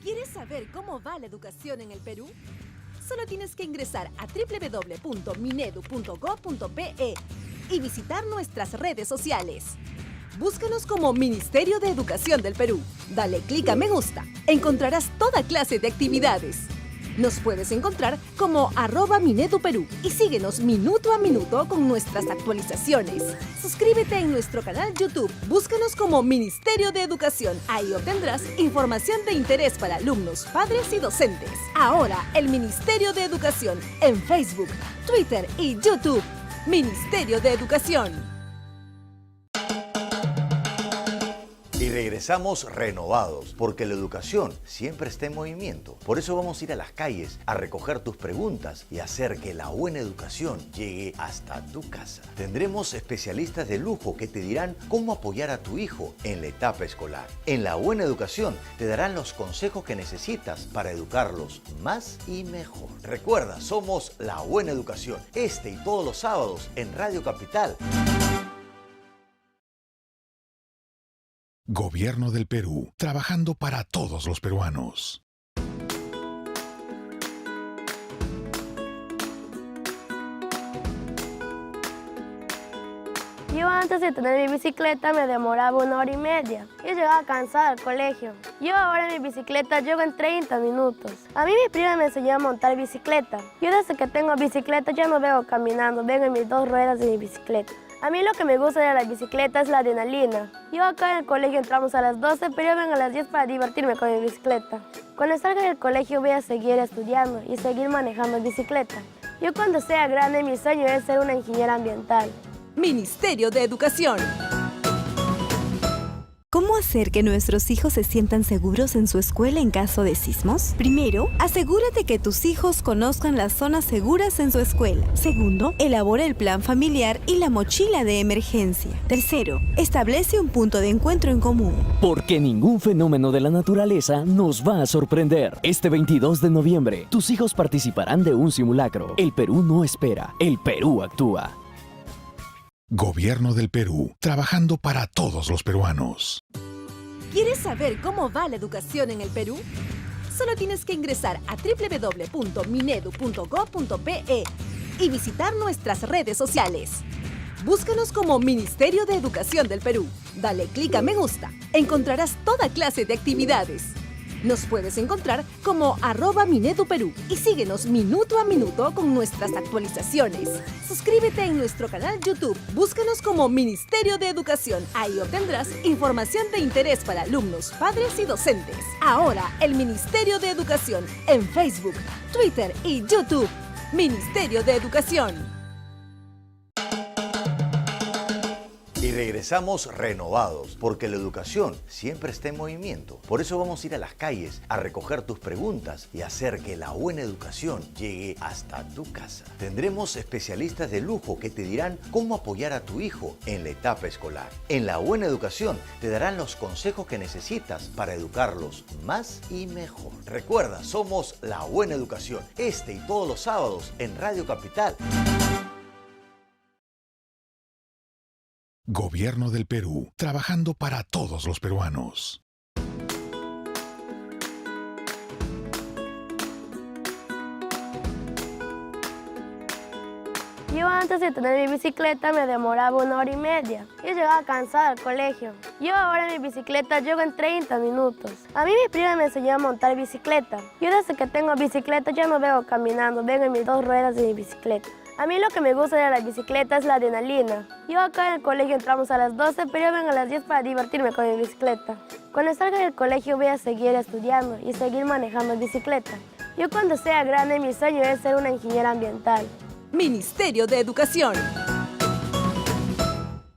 ¿Quieres saber cómo va la educación en el Perú? Solo tienes que ingresar a www.minedu.go.pe y visitar nuestras redes sociales. Búscanos como Ministerio de Educación del Perú. Dale clic a me gusta. Encontrarás toda clase de actividades. Nos puedes encontrar como @MineduPerú y síguenos minuto a minuto con nuestras actualizaciones. Suscríbete en nuestro canal YouTube. Búscanos como Ministerio de Educación. Ahí obtendrás información de interés para alumnos, padres y docentes. Ahora, el Ministerio de Educación en Facebook, Twitter y YouTube. Ministerio de Educación. Y regresamos renovados, porque la educación siempre está en movimiento. Por eso vamos a ir a las calles a recoger tus preguntas y hacer que la buena educación llegue hasta tu casa. Tendremos especialistas de lujo que te dirán cómo apoyar a tu hijo en la etapa escolar. En la buena educación te darán los consejos que necesitas para educarlos más y mejor. Recuerda, somos La Buena Educación, este y todos los sábados en Radio Capital. Gobierno del Perú, trabajando para todos los peruanos. Yo antes de tener mi bicicleta me demoraba 1 hora y media. Yo llegaba cansada al colegio. Yo ahora en mi bicicleta llego en 30 minutos. A mí mi prima me enseñó a montar bicicleta. Yo desde que tengo bicicleta ya no vengo caminando, vengo en mis 2 ruedas de mi bicicleta. A mí lo que me gusta de la bicicleta es la adrenalina. Yo acá en el colegio entramos a las 12, pero yo vengo a las 10 para divertirme con mi bicicleta. Cuando salga del colegio voy a seguir estudiando y seguir manejando bicicleta. Yo cuando sea grande mi sueño es ser una ingeniera ambiental. Ministerio de Educación. ¿Cómo hacer que nuestros hijos se sientan seguros en su escuela en caso de sismos? Primero, asegúrate que tus hijos conozcan las zonas seguras en su escuela. Segundo, elabora el plan familiar y la mochila de emergencia. Tercero, establece un punto de encuentro en común. Porque ningún fenómeno de la naturaleza nos va a sorprender. Este 22 de noviembre, tus hijos participarán de un simulacro. El Perú no espera, el Perú actúa. Gobierno del Perú, trabajando para todos los peruanos. ¿Quieres saber cómo va la educación en el Perú? Solo tienes que ingresar a www.minedu.go.pe y visitar nuestras redes sociales. Búscanos como Ministerio de Educación del Perú. Dale clic a me gusta. Encontrarás toda clase de actividades. Nos puedes encontrar como @MineduPerú y síguenos minuto a minuto con nuestras actualizaciones. Suscríbete en nuestro canal YouTube. Búscanos como Ministerio de Educación. Ahí obtendrás información de interés para alumnos, padres y docentes. Ahora, el Ministerio de Educación en Facebook, Twitter y YouTube. Ministerio de Educación. Y regresamos renovados, porque la educación siempre está en movimiento. Por eso vamos a ir a las calles a recoger tus preguntas y hacer que la buena educación llegue hasta tu casa. Tendremos especialistas de lujo que te dirán cómo apoyar a tu hijo en la etapa escolar. En la buena educación te darán los consejos que necesitas para educarlos más y mejor. Recuerda, somos La Buena Educación, este y todos los sábados en Radio Capital. Gobierno del Perú, trabajando para todos los peruanos. Yo antes de tener mi bicicleta me demoraba 1 hora y media. Yo llegaba cansada al colegio. Yo ahora en mi bicicleta llego en 30 minutos. A mí mi prima me enseñó a montar bicicleta. Yo desde que tengo bicicleta ya no vengo caminando, vengo en mis 2 ruedas de mi bicicleta. A mí lo que me gusta de la bicicleta es la adrenalina. Yo acá en el colegio entramos a las 12, pero yo vengo a las 10 para divertirme con mi bicicleta. Cuando salga del colegio voy a seguir estudiando y seguir manejando bicicleta. Yo cuando sea grande mi sueño es ser una ingeniera ambiental. Ministerio de Educación.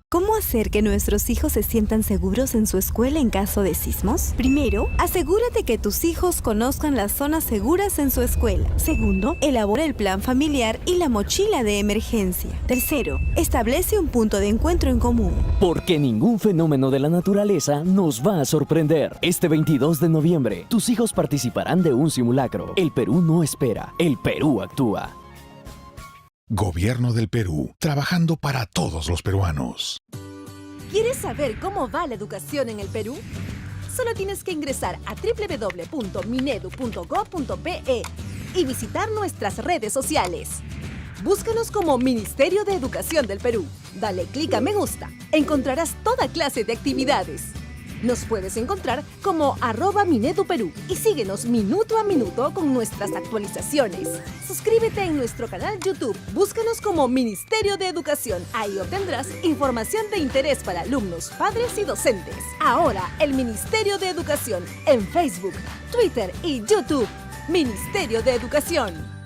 ¿Cómo hacer que nuestros hijos se sientan seguros en su escuela en caso de sismos? Primero, asegúrate que tus hijos conozcan las zonas seguras en su escuela. Segundo, elabora el plan familiar y la mochila de emergencia. Tercero, establece un punto de encuentro en común. Porque ningún fenómeno de la naturaleza nos va a sorprender. Este 22 de noviembre, tus hijos participarán de un simulacro. El Perú no espera, el Perú actúa. Gobierno del Perú, trabajando para todos los peruanos. ¿Quieres saber cómo va la educación en el Perú? Solo tienes que ingresar a www.minedu.gov.pe y visitar nuestras redes sociales. Búscanos como Ministerio de Educación del Perú. Dale clic a me gusta. Encontrarás toda clase de actividades. Nos puedes encontrar como @MineduPerú y síguenos minuto a minuto con nuestras actualizaciones. Suscríbete en nuestro canal YouTube. Búscanos como Ministerio de Educación. Ahí obtendrás información de interés para alumnos, padres y docentes. Ahora, el Ministerio de Educación en Facebook, Twitter y YouTube. Ministerio de Educación.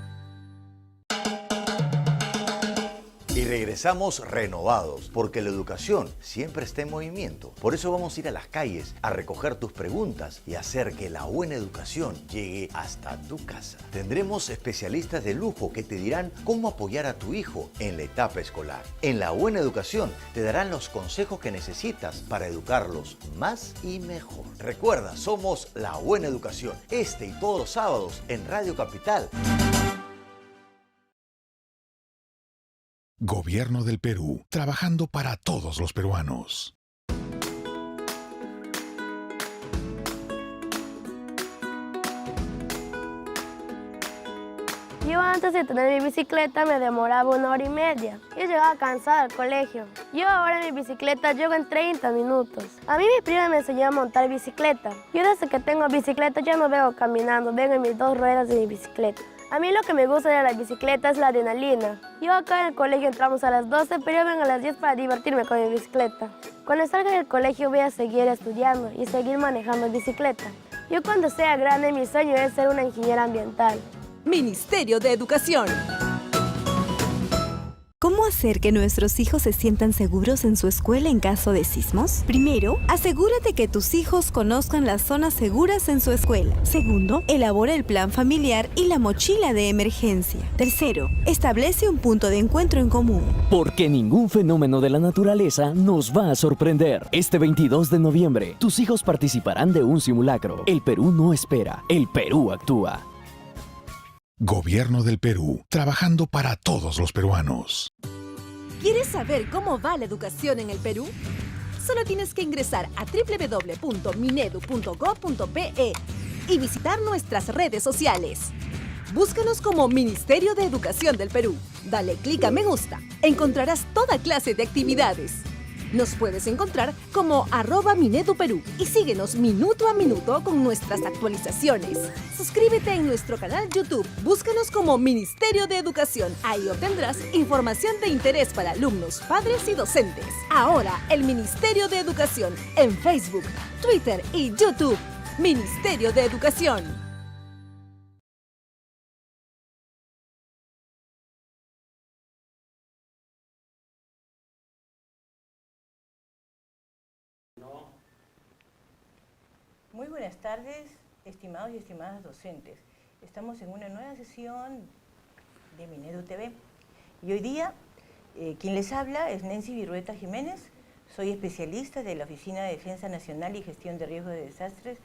Y regresamos renovados, porque la educación siempre está en movimiento. Por eso vamos a ir a las calles a recoger tus preguntas y hacer que la buena educación llegue hasta tu casa. Tendremos especialistas de lujo que te dirán cómo apoyar a tu hijo en la etapa escolar. En la buena educación te darán los consejos que necesitas para educarlos más y mejor. Recuerda, somos La Buena Educación, este y todos los sábados en Radio Capital. Gobierno del Perú, trabajando para todos los peruanos. Yo antes de tener mi bicicleta me demoraba 1 hora y media. Yo llegaba cansada al colegio. Yo ahora en mi bicicleta llego en 30 minutos. A mí mi prima me enseñó a montar bicicleta. Yo desde que tengo bicicleta ya no vengo caminando, vengo en mis 2 ruedas de mi bicicleta. A mí lo que me gusta de la bicicleta es la adrenalina. Yo acá en el colegio entramos a las 12, pero yo vengo a las 10 para divertirme con mi bicicleta. Cuando salga del colegio voy a seguir estudiando y seguir manejando bicicleta. Yo cuando sea grande mi sueño es ser una ingeniera ambiental. Ministerio de Educación. ¿Cómo hacer que nuestros hijos se sientan seguros en su escuela en caso de sismos? Primero, asegúrate que tus hijos conozcan las zonas seguras en su escuela. Segundo, elabora el plan familiar y la mochila de emergencia. Tercero, establece un punto de encuentro en común. Porque ningún fenómeno de la naturaleza nos va a sorprender. Este 22 de noviembre, tus hijos participarán de un simulacro. El Perú no espera, el Perú actúa. Gobierno del Perú, trabajando para todos los peruanos. ¿Quieres saber cómo va la educación en el Perú? Solo tienes que ingresar a www.minedu.gov.pe y visitar nuestras redes sociales. Búscanos como Ministerio de Educación del Perú. Dale clic a me gusta. Encontrarás toda clase de actividades. Nos puedes encontrar como @MineduPerú y síguenos minuto a minuto con nuestras actualizaciones. Suscríbete en nuestro canal YouTube. Búscanos como Ministerio de Educación. Ahí obtendrás información de interés para alumnos, padres y docentes. Ahora, el Ministerio de Educación en Facebook, Twitter y YouTube. Ministerio de Educación. Muy buenas tardes, estimados y estimadas docentes. Estamos en una nueva sesión de Minedu TV. Y hoy día, quien les habla es Nancy Virueta Jiménez. Soy especialista de la Oficina de Defensa Nacional y Gestión de Riesgos de Desastres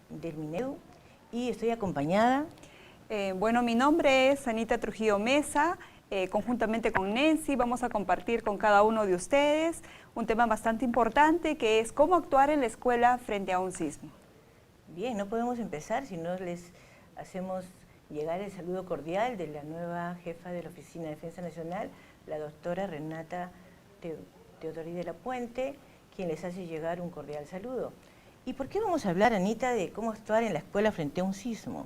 del Minedu. Y estoy acompañada. Bueno, mi nombre es Anita Trujillo Mesa. Conjuntamente con Nancy vamos a compartir con cada uno de ustedes un tema bastante importante que es cómo actuar en la escuela frente a un sismo. Bien, no podemos empezar si no les hacemos llegar el saludo cordial de la nueva jefa de la Oficina de Defensa Nacional, la doctora Renata Teodorí de la Puente, quien les hace llegar un cordial saludo. ¿Y por qué vamos a hablar, Anita, de cómo actuar en la escuela frente a un sismo?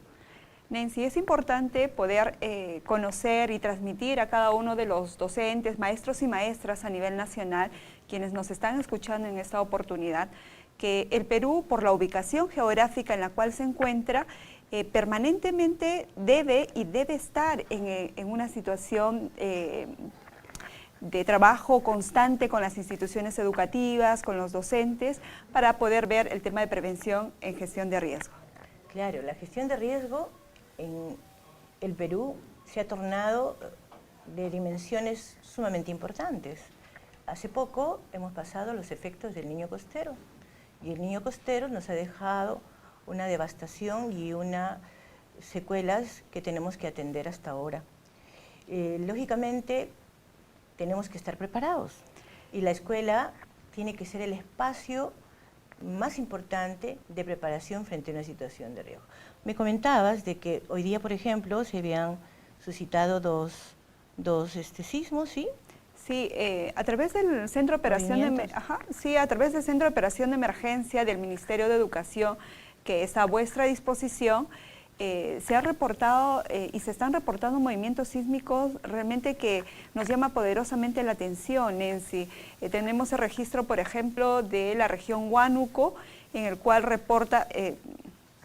Nancy, es importante poder conocer y transmitir a cada uno de los docentes, maestros y maestras a nivel nacional, quienes nos están escuchando en esta oportunidad, que el Perú, por la ubicación geográfica en la cual se encuentra, permanentemente debe estar en una situación de trabajo constante con las instituciones educativas, con los docentes, para poder ver el tema de prevención en gestión de riesgo. Claro, la gestión de riesgo en el Perú se ha tornado de dimensiones sumamente importantes. Hace poco hemos pasado los efectos del Niño Costero y el Niño Costero nos ha dejado una devastación y unas secuelas que tenemos que atender hasta ahora. Lógicamente tenemos que estar preparados y la escuela tiene que ser el espacio más importante de preparación frente a una situación de riesgo. Me comentabas de que hoy día, por ejemplo, se habían suscitado dos sismos, ¿sí? Sí, a través del Centro de Operación a través del Centro de Operación de Emergencia del Ministerio de Educación, que está a vuestra disposición, se ha reportado y se están reportando movimientos sísmicos realmente que nos llama poderosamente la atención. Tenemos el registro, por ejemplo, de la región Huánuco, en el cual reporta,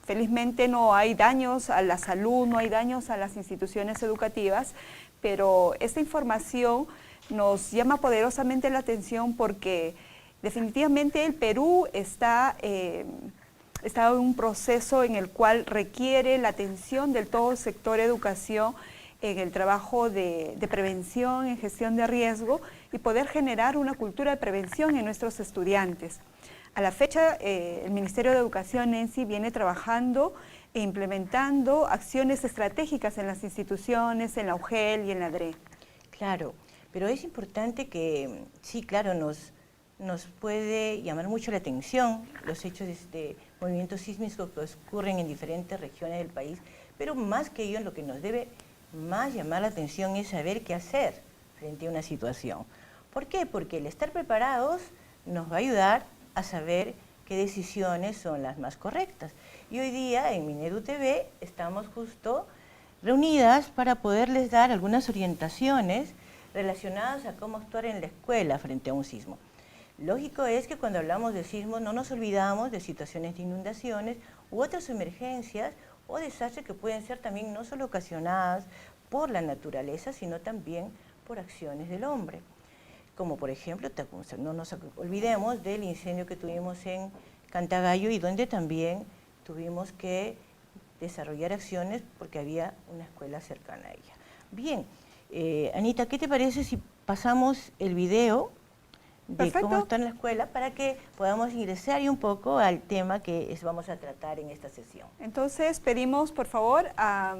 felizmente no hay daños a la salud, no hay daños a las instituciones educativas, pero esta información nos llama poderosamente la atención porque definitivamente el Perú está en un proceso en el cual requiere la atención del todo el sector educación en el trabajo de prevención, en gestión de riesgo y poder generar una cultura de prevención en nuestros estudiantes. A la fecha, el Ministerio de Educación en sí viene trabajando e implementando acciones estratégicas en las instituciones, en la UGEL y en la DRE. Claro, pero es importante que, sí, claro, nos puede llamar mucho la atención los hechos de movimientos sísmicos que ocurren en diferentes regiones del país, pero más que ello, lo que nos debe más llamar la atención es saber qué hacer frente a una situación. ¿Por qué? Porque el estar preparados nos va a ayudar a saber qué decisiones son las más correctas. Y hoy día en Minedu TV estamos justo reunidas para poderles dar algunas orientaciones relacionadas a cómo actuar en la escuela frente a un sismo. Lógico es que cuando hablamos de sismos no nos olvidamos de situaciones de inundaciones u otras emergencias o desastres que pueden ser también no solo ocasionadas por la naturaleza, sino también por acciones del hombre. Como por ejemplo, no nos olvidemos del incendio que tuvimos en Cantagallo y donde también tuvimos que desarrollar acciones porque había una escuela cercana a ella. Bien, Anita, ¿qué te parece si pasamos el video de Perfecto. cómo está en la escuela para que podamos ingresar un poco al tema que vamos a tratar en esta sesión? Entonces pedimos por favor a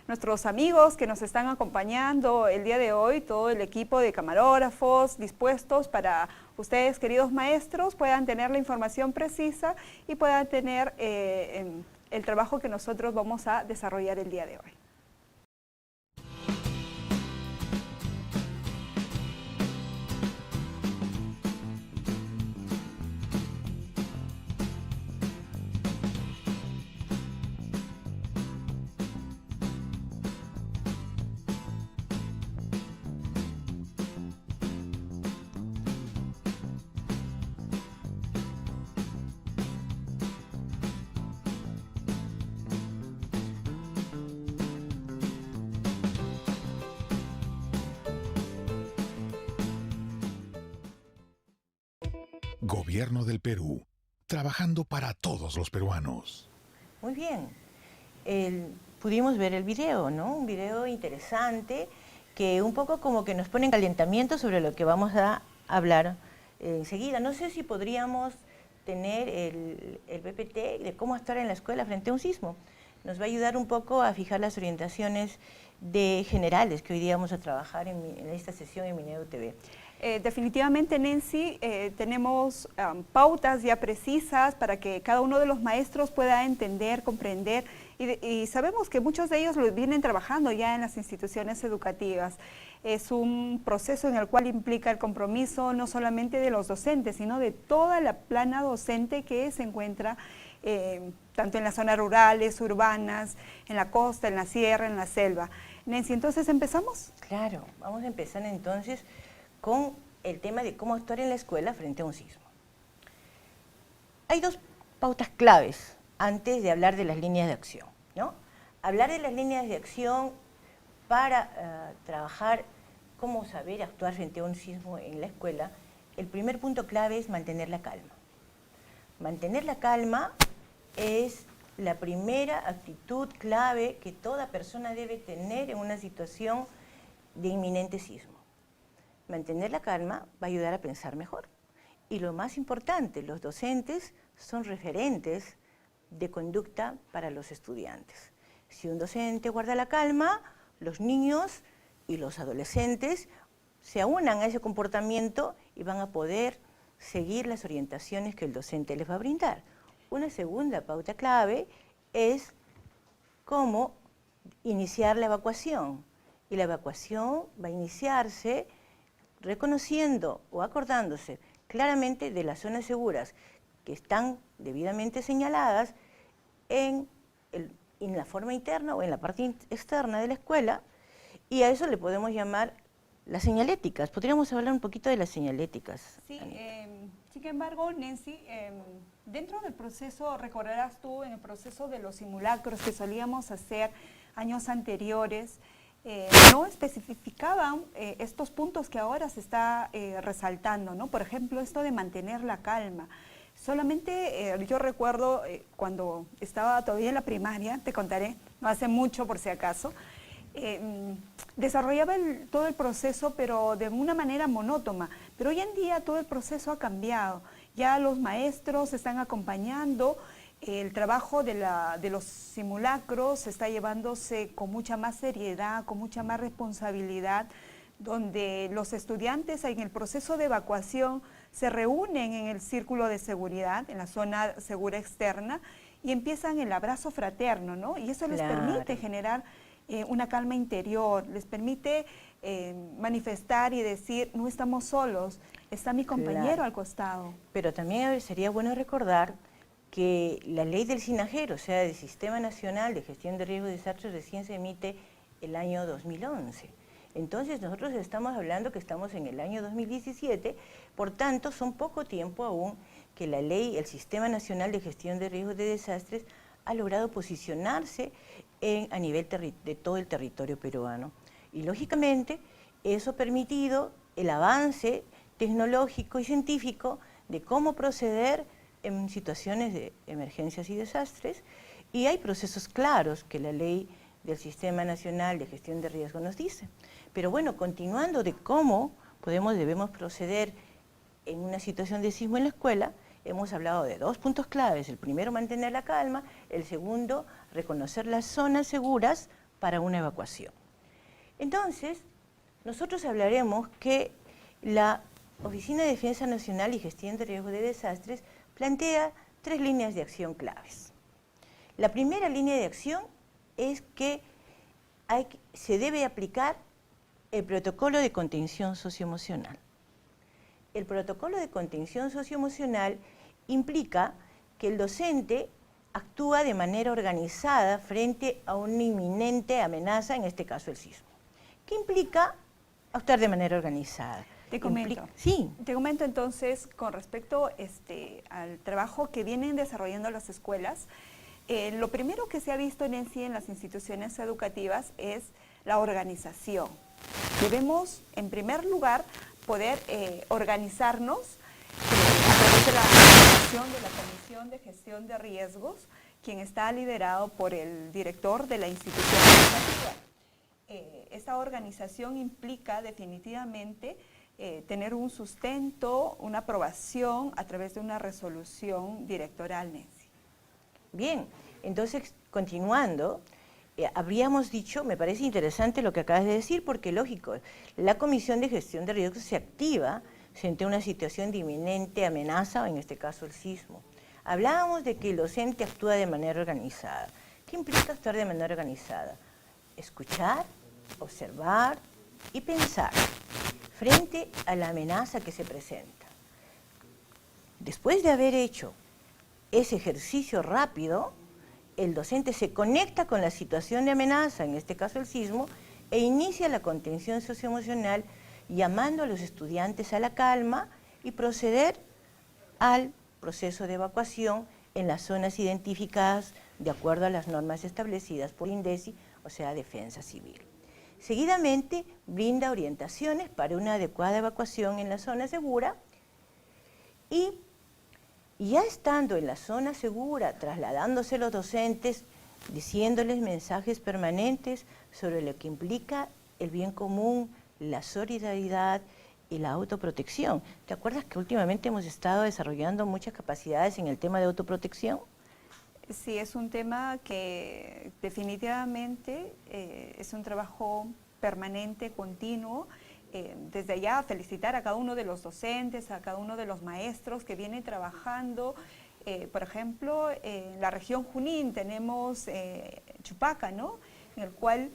nuestros amigos que nos están acompañando el día de hoy, todo el equipo de camarógrafos dispuestos para ustedes, queridos maestros, puedan tener la información precisa y puedan tener el trabajo que nosotros vamos a desarrollar el día de hoy. Gobierno del Perú, trabajando para todos los peruanos. Muy bien, pudimos ver el video, ¿no? Un video interesante que un poco como que nos pone en calentamiento sobre lo que vamos a hablar enseguida. No sé si podríamos tener el PPT de cómo actuar en la escuela frente a un sismo. Nos va a ayudar un poco a fijar las orientaciones generales que hoy día vamos a trabajar en esta sesión en Minedu TV. Definitivamente, Nancy, tenemos pautas ya precisas para que cada uno de los maestros pueda entender, comprender y sabemos que muchos de ellos lo vienen trabajando ya en las instituciones educativas. Es un proceso en el cual implica el compromiso no solamente de los docentes, sino de toda la plana docente que se encuentra tanto en las zonas rurales, urbanas, en la costa, en la sierra, en la selva. Nancy, entonces, ¿empezamos? Claro, vamos a empezar entonces con el tema de cómo actuar en la escuela frente a un sismo. Hay dos pautas claves antes de hablar de las líneas de acción, ¿no? Hablar de las líneas de acción para trabajar cómo saber actuar frente a un sismo en la escuela, el primer punto clave es mantener la calma. Mantener la calma es la primera actitud clave que toda persona debe tener en una situación de inminente sismo. Mantener la calma va a ayudar a pensar mejor. Y lo más importante, los docentes son referentes de conducta para los estudiantes. Si un docente guarda la calma, los niños y los adolescentes se aunan a ese comportamiento y van a poder seguir las orientaciones que el docente les va a brindar. Una segunda pauta clave es cómo iniciar la evacuación. Y la evacuación va a iniciarse reconociendo o acordándose claramente de las zonas seguras que están debidamente señaladas en la forma interna o en la parte externa de la escuela, y a eso le podemos llamar las señaléticas. Podríamos hablar un poquito de las señaléticas. Sí, sin embargo, Nancy, dentro del proceso, recordarás tú, en el proceso de los simulacros que solíamos hacer años anteriores, no especificaban estos puntos que ahora se está resaltando, ¿no? Por ejemplo, esto de mantener la calma. Solamente yo recuerdo cuando estaba todavía en la primaria, te contaré, no hace mucho por si acaso, desarrollaba todo el proceso, pero de una manera monótona. Pero hoy en día todo el proceso ha cambiado. Ya los maestros están acompañando, el trabajo de los simulacros está llevándose con mucha más seriedad, con mucha más responsabilidad, donde los estudiantes en el proceso de evacuación se reúnen en el círculo de seguridad, en la zona segura externa, y empiezan el abrazo fraterno, ¿no? Y eso les permite generar una calma interior, les permite manifestar y decir, no estamos solos, está mi compañero al costado. Pero también sería bueno recordar que la ley del SINAGER, o sea, del Sistema Nacional de Gestión de Riesgos y Desastres, recién se emite el año 2011. Entonces nosotros estamos hablando que estamos en el año 2017, por tanto son poco tiempo aún que la ley, el Sistema Nacional de Gestión de Riesgos de Desastres ha logrado posicionarse a nivel de todo el territorio peruano. Y lógicamente eso ha permitido el avance tecnológico y científico de cómo proceder en situaciones de emergencias y desastres, y hay procesos claros que la ley del Sistema Nacional de Gestión de Riesgo nos dice. Pero bueno, continuando de cómo debemos proceder en una situación de sismo en la escuela, hemos hablado de dos puntos claves. El primero, mantener la calma. El segundo, reconocer las zonas seguras para una evacuación. Entonces, nosotros hablaremos que la Oficina de Defensa Nacional y Gestión de Riesgos de Desastres plantea 3 líneas de acción claves. La primera línea de acción es que se debe aplicar el protocolo de contención socioemocional. El protocolo de contención socioemocional implica que el docente actúa de manera organizada frente a una inminente amenaza, en este caso el sismo. ¿Qué implica actuar de manera organizada? Te comento. Sí. Te comento entonces con respecto al trabajo que vienen desarrollando las escuelas. Lo primero que se ha visto en las instituciones educativas es la organización. Debemos, en primer lugar, poder organizarnos a través de la organización de la Comisión de Gestión de Riesgos, quien está liderado por el director de la institución educativa. Esta organización implica definitivamente tener un sustento, una aprobación a través de una resolución directoral, Nancy. Bien, entonces, continuando, habríamos dicho, me parece interesante lo que acabas de decir, porque lógico, la Comisión de Gestión de Riesgos se activa frente a una situación de inminente amenaza, o en este caso el sismo. Hablábamos de que el docente actúa de manera organizada. ¿Qué implica actuar de manera organizada? Escuchar, observar y pensar frente a la amenaza que se presenta. Después de haber hecho ese ejercicio rápido, el docente se conecta con la situación de amenaza, en este caso el sismo, e inicia la contención socioemocional llamando a los estudiantes a la calma y proceder al proceso de evacuación en las zonas identificadas de acuerdo a las normas establecidas por INDECI, o sea, Defensa Civil. Seguidamente, brinda orientaciones para una adecuada evacuación en la zona segura y ya estando en la zona segura, trasladándose los docentes, diciéndoles mensajes permanentes sobre lo que implica el bien común, la solidaridad y la autoprotección. ¿Te acuerdas que últimamente hemos estado desarrollando muchas capacidades en el tema de autoprotección? Sí, es un tema que definitivamente es un trabajo permanente, continuo. desde allá felicitar a cada uno de los docentes, a cada uno de los maestros que vienen trabajando. Por ejemplo, en la región Junín tenemos Chupaca, ¿no? En el cual,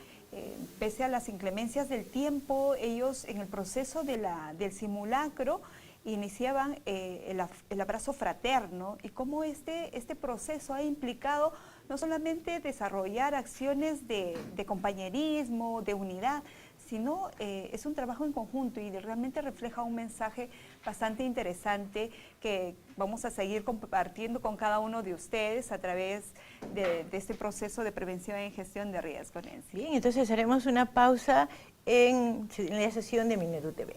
pese a las inclemencias del tiempo, ellos en el proceso del simulacro iniciaban el abrazo fraterno, y cómo este proceso ha implicado no solamente desarrollar acciones de compañerismo, de unidad, sino es un trabajo en conjunto y realmente refleja un mensaje bastante interesante que vamos a seguir compartiendo con cada uno de ustedes a través de este proceso de prevención y gestión de riesgo, Nancy. Bien, entonces haremos una pausa en la sesión de Minedu TV.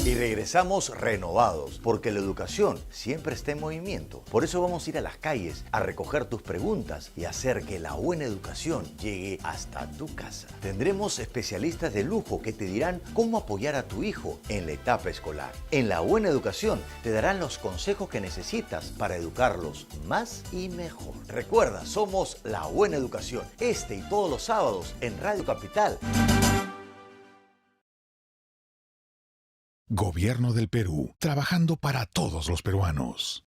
Y regresamos renovados, porque la educación siempre está en movimiento. Por eso vamos a ir a las calles a recoger tus preguntas y hacer que la buena educación llegue hasta tu casa. Tendremos especialistas de lujo que te dirán cómo apoyar a tu hijo en la etapa escolar. En La Buena Educación te darán los consejos que necesitas para educarlos más y mejor. Recuerda, somos La Buena Educación, este y todos los sábados en Radio Capital. Gobierno del Perú, trabajando para todos los peruanos.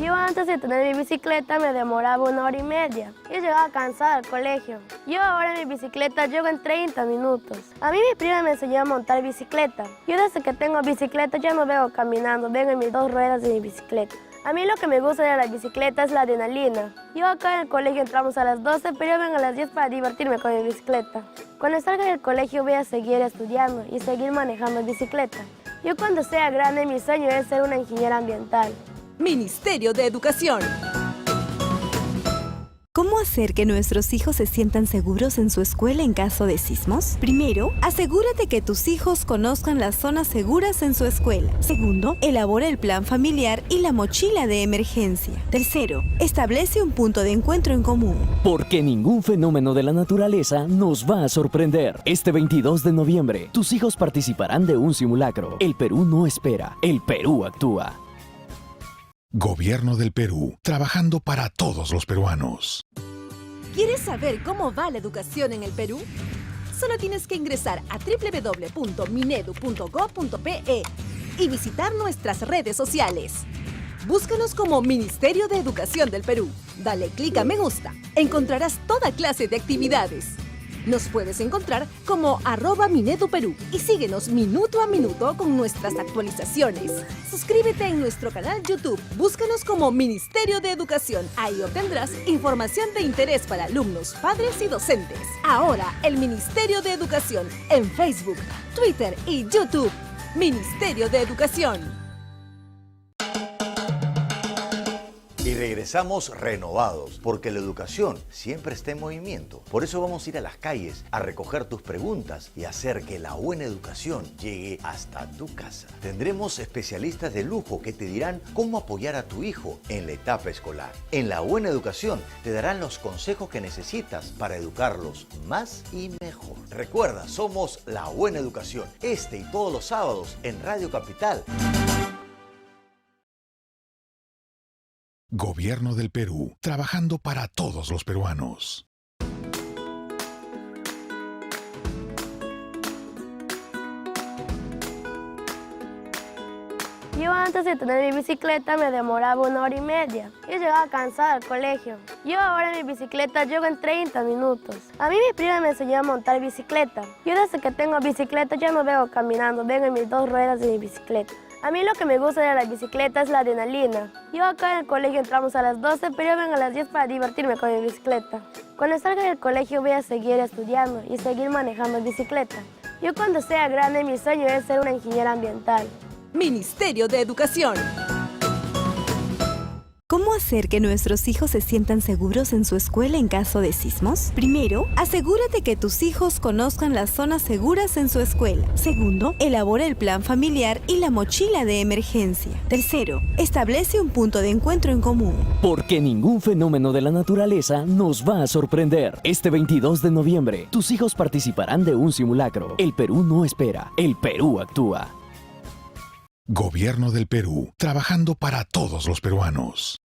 Yo antes de tener mi bicicleta me demoraba 1 hora y media. Yo llegaba cansada al colegio. Yo ahora en mi bicicleta llego en 30 minutos. A mí mi prima me enseñó a montar bicicleta. Yo desde que tengo bicicleta ya no vengo caminando, vengo en mis 2 ruedas de mi bicicleta. A mí lo que me gusta de la bicicleta es la adrenalina. Yo acá en el colegio entramos a las 12, pero yo vengo a las 10 para divertirme con mi bicicleta. Cuando salga del colegio voy a seguir estudiando y seguir manejando bicicleta. Yo cuando sea grande mi sueño es ser una ingeniera ambiental. Ministerio de Educación. ¿Cómo hacer que nuestros hijos se sientan seguros en su escuela en caso de sismos? Primero, asegúrate que tus hijos conozcan las zonas seguras en su escuela. Segundo, elabora el plan familiar y la mochila de emergencia. Tercero, establece un punto de encuentro en común. Porque ningún fenómeno de la naturaleza nos va a sorprender. Este 22 de noviembre, tus hijos participarán de un simulacro. El Perú no espera, el Perú actúa. Gobierno del Perú, trabajando para todos los peruanos. ¿Quieres saber cómo va la educación en el Perú? Solo tienes que ingresar a www.minedu.gov.pe y visitar nuestras redes sociales. Búscanos como Ministerio de Educación del Perú. Dale clic a me gusta. Encontrarás toda clase de actividades. Nos puedes encontrar como @MineduPerú y síguenos minuto a minuto con nuestras actualizaciones. Suscríbete en nuestro canal YouTube. Búscanos como Ministerio de Educación. Ahí obtendrás información de interés para alumnos, padres y docentes. Ahora, el Ministerio de Educación en Facebook, Twitter y YouTube. Ministerio de Educación. Y regresamos renovados, porque la educación siempre está en movimiento. Por eso vamos a ir a las calles a recoger tus preguntas y hacer que la buena educación llegue hasta tu casa. Tendremos especialistas de lujo que te dirán cómo apoyar a tu hijo en la etapa escolar. En La Buena Educación te darán los consejos que necesitas para educarlos más y mejor. Recuerda, somos La Buena Educación, este y todos los sábados en Radio Capital. Gobierno del Perú, trabajando para todos los peruanos. Yo antes de tener mi bicicleta me demoraba 1 hora y media. Yo llegaba cansada al colegio. Yo ahora en mi bicicleta llego en 30 minutos. A mí mi prima me enseñó a montar bicicleta. Yo desde que tengo bicicleta ya no vengo caminando, vengo en mis 2 ruedas de mi bicicleta. A mí lo que me gusta de la bicicleta es la adrenalina. Yo acá en el colegio entramos a las 12, pero yo vengo a las 10 para divertirme con mi bicicleta. Cuando salga del colegio voy a seguir estudiando y seguir manejando bicicleta. Yo cuando sea grande mi sueño es ser una ingeniera ambiental. Ministerio de Educación. ¿Cómo hacer que nuestros hijos se sientan seguros en su escuela en caso de sismos? Primero, asegúrate que tus hijos conozcan las zonas seguras en su escuela. Segundo, elabora el plan familiar y la mochila de emergencia. Tercero, establece un punto de encuentro en común. Porque ningún fenómeno de la naturaleza nos va a sorprender. Este 22 de noviembre, tus hijos participarán de un simulacro. El Perú no espera, el Perú actúa. Gobierno del Perú, trabajando para todos los peruanos.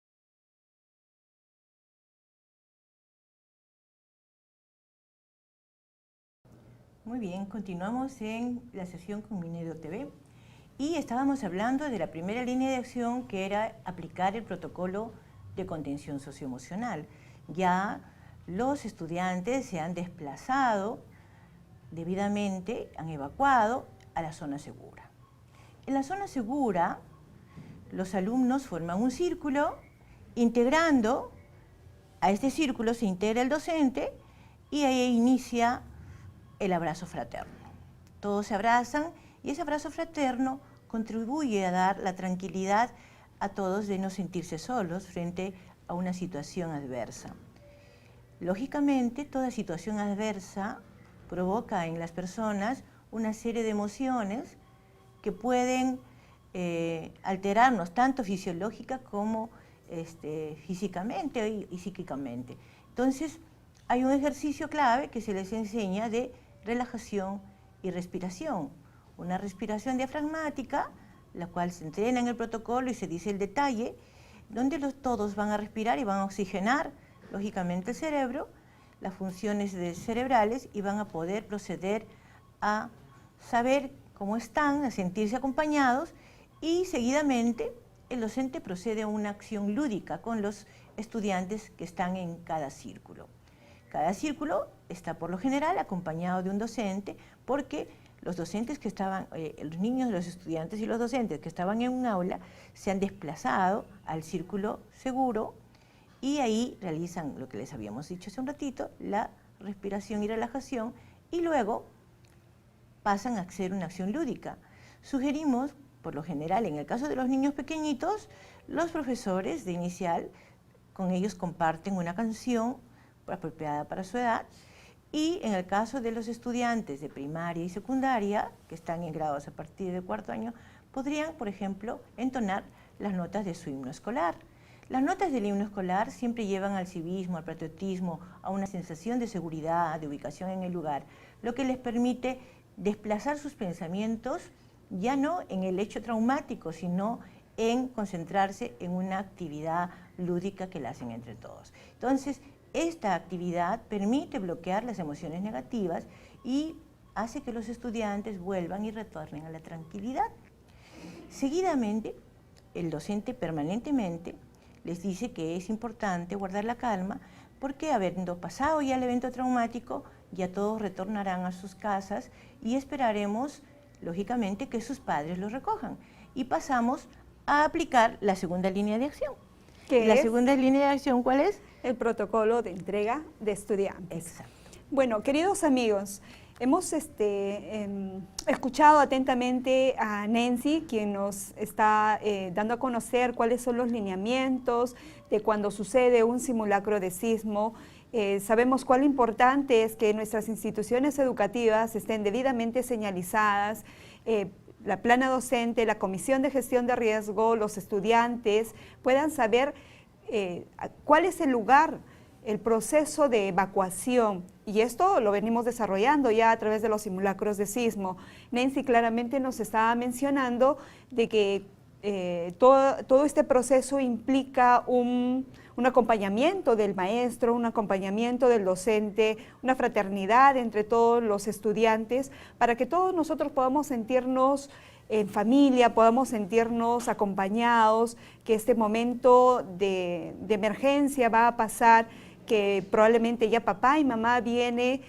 Muy bien, continuamos en la sesión con Minedo TV y estábamos hablando de la primera línea de acción, que era aplicar el protocolo de contención socioemocional. Ya los estudiantes se han desplazado debidamente, han evacuado a la zona segura. En la zona segura, los alumnos forman un círculo, integrando a este círculo se integra el docente y ahí inicia el abrazo fraterno. Todos se abrazan y ese abrazo fraterno contribuye a dar la tranquilidad a todos de no sentirse solos frente a una situación adversa. Lógicamente, toda situación adversa provoca en las personas una serie de emociones que pueden alterarnos tanto fisiológica como físicamente y psíquicamente. Entonces, hay un ejercicio clave que se les enseña de relajación y respiración. Una respiración diafragmática, la cual se entrena en el protocolo y se dice el detalle, donde todos van a respirar y van a oxigenar, lógicamente, el cerebro, las funciones cerebrales, y van a poder proceder a saber cómo están, a sentirse acompañados, y seguidamente el docente procede a una acción lúdica con los estudiantes que están en cada círculo. Cada círculo está por lo general acompañado de un docente, porque los docentes que estaban, los niños, los estudiantes y los docentes que estaban en un aula se han desplazado al círculo seguro y ahí realizan lo que les habíamos dicho hace un ratito, la respiración y relajación, y luego pasan a hacer una acción lúdica. Sugerimos, por lo general, en el caso de los niños pequeñitos, los profesores de inicial, con ellos comparten una canción apropiada para su edad, y en el caso de los estudiantes de primaria y secundaria, que están en grados a partir del cuarto año, podrían, por ejemplo, entonar las notas de su himno escolar. Las notas del himno escolar siempre llevan al civismo, al patriotismo, a una sensación de seguridad, de ubicación en el lugar, lo que les permite desplazar sus pensamientos ya no en el hecho traumático, sino en concentrarse en una actividad lúdica que la hacen entre todos. Entonces, esta actividad permite bloquear las emociones negativas y hace que los estudiantes vuelvan y retornen a la tranquilidad. Seguidamente, el docente permanentemente les dice que es importante guardar la calma, porque habiendo pasado ya el evento traumático, ya todos retornarán a sus casas y esperaremos, lógicamente, que sus padres los recojan. Y pasamos a aplicar la segunda línea de acción. ¿La segunda línea de acción cuál es? El protocolo de entrega de estudiantes. Exacto. Bueno, queridos amigos, hemos escuchado atentamente a Nancy, quien nos está dando a conocer cuáles son los lineamientos de cuando sucede un simulacro de sismo. Sabemos cuán importante es que nuestras instituciones educativas estén debidamente señalizadas, la plana docente, la comisión de gestión de riesgo, los estudiantes puedan saber cuál es el lugar, el proceso de evacuación, y esto lo venimos desarrollando ya a través de los simulacros de sismo. Nancy claramente nos estaba mencionando de que todo este proceso implica un acompañamiento del maestro, un acompañamiento del docente, una fraternidad entre todos los estudiantes, para que todos nosotros podamos sentirnos en familia, podamos sentirnos acompañados, que este momento de emergencia va a pasar, que probablemente ya papá y mamá viene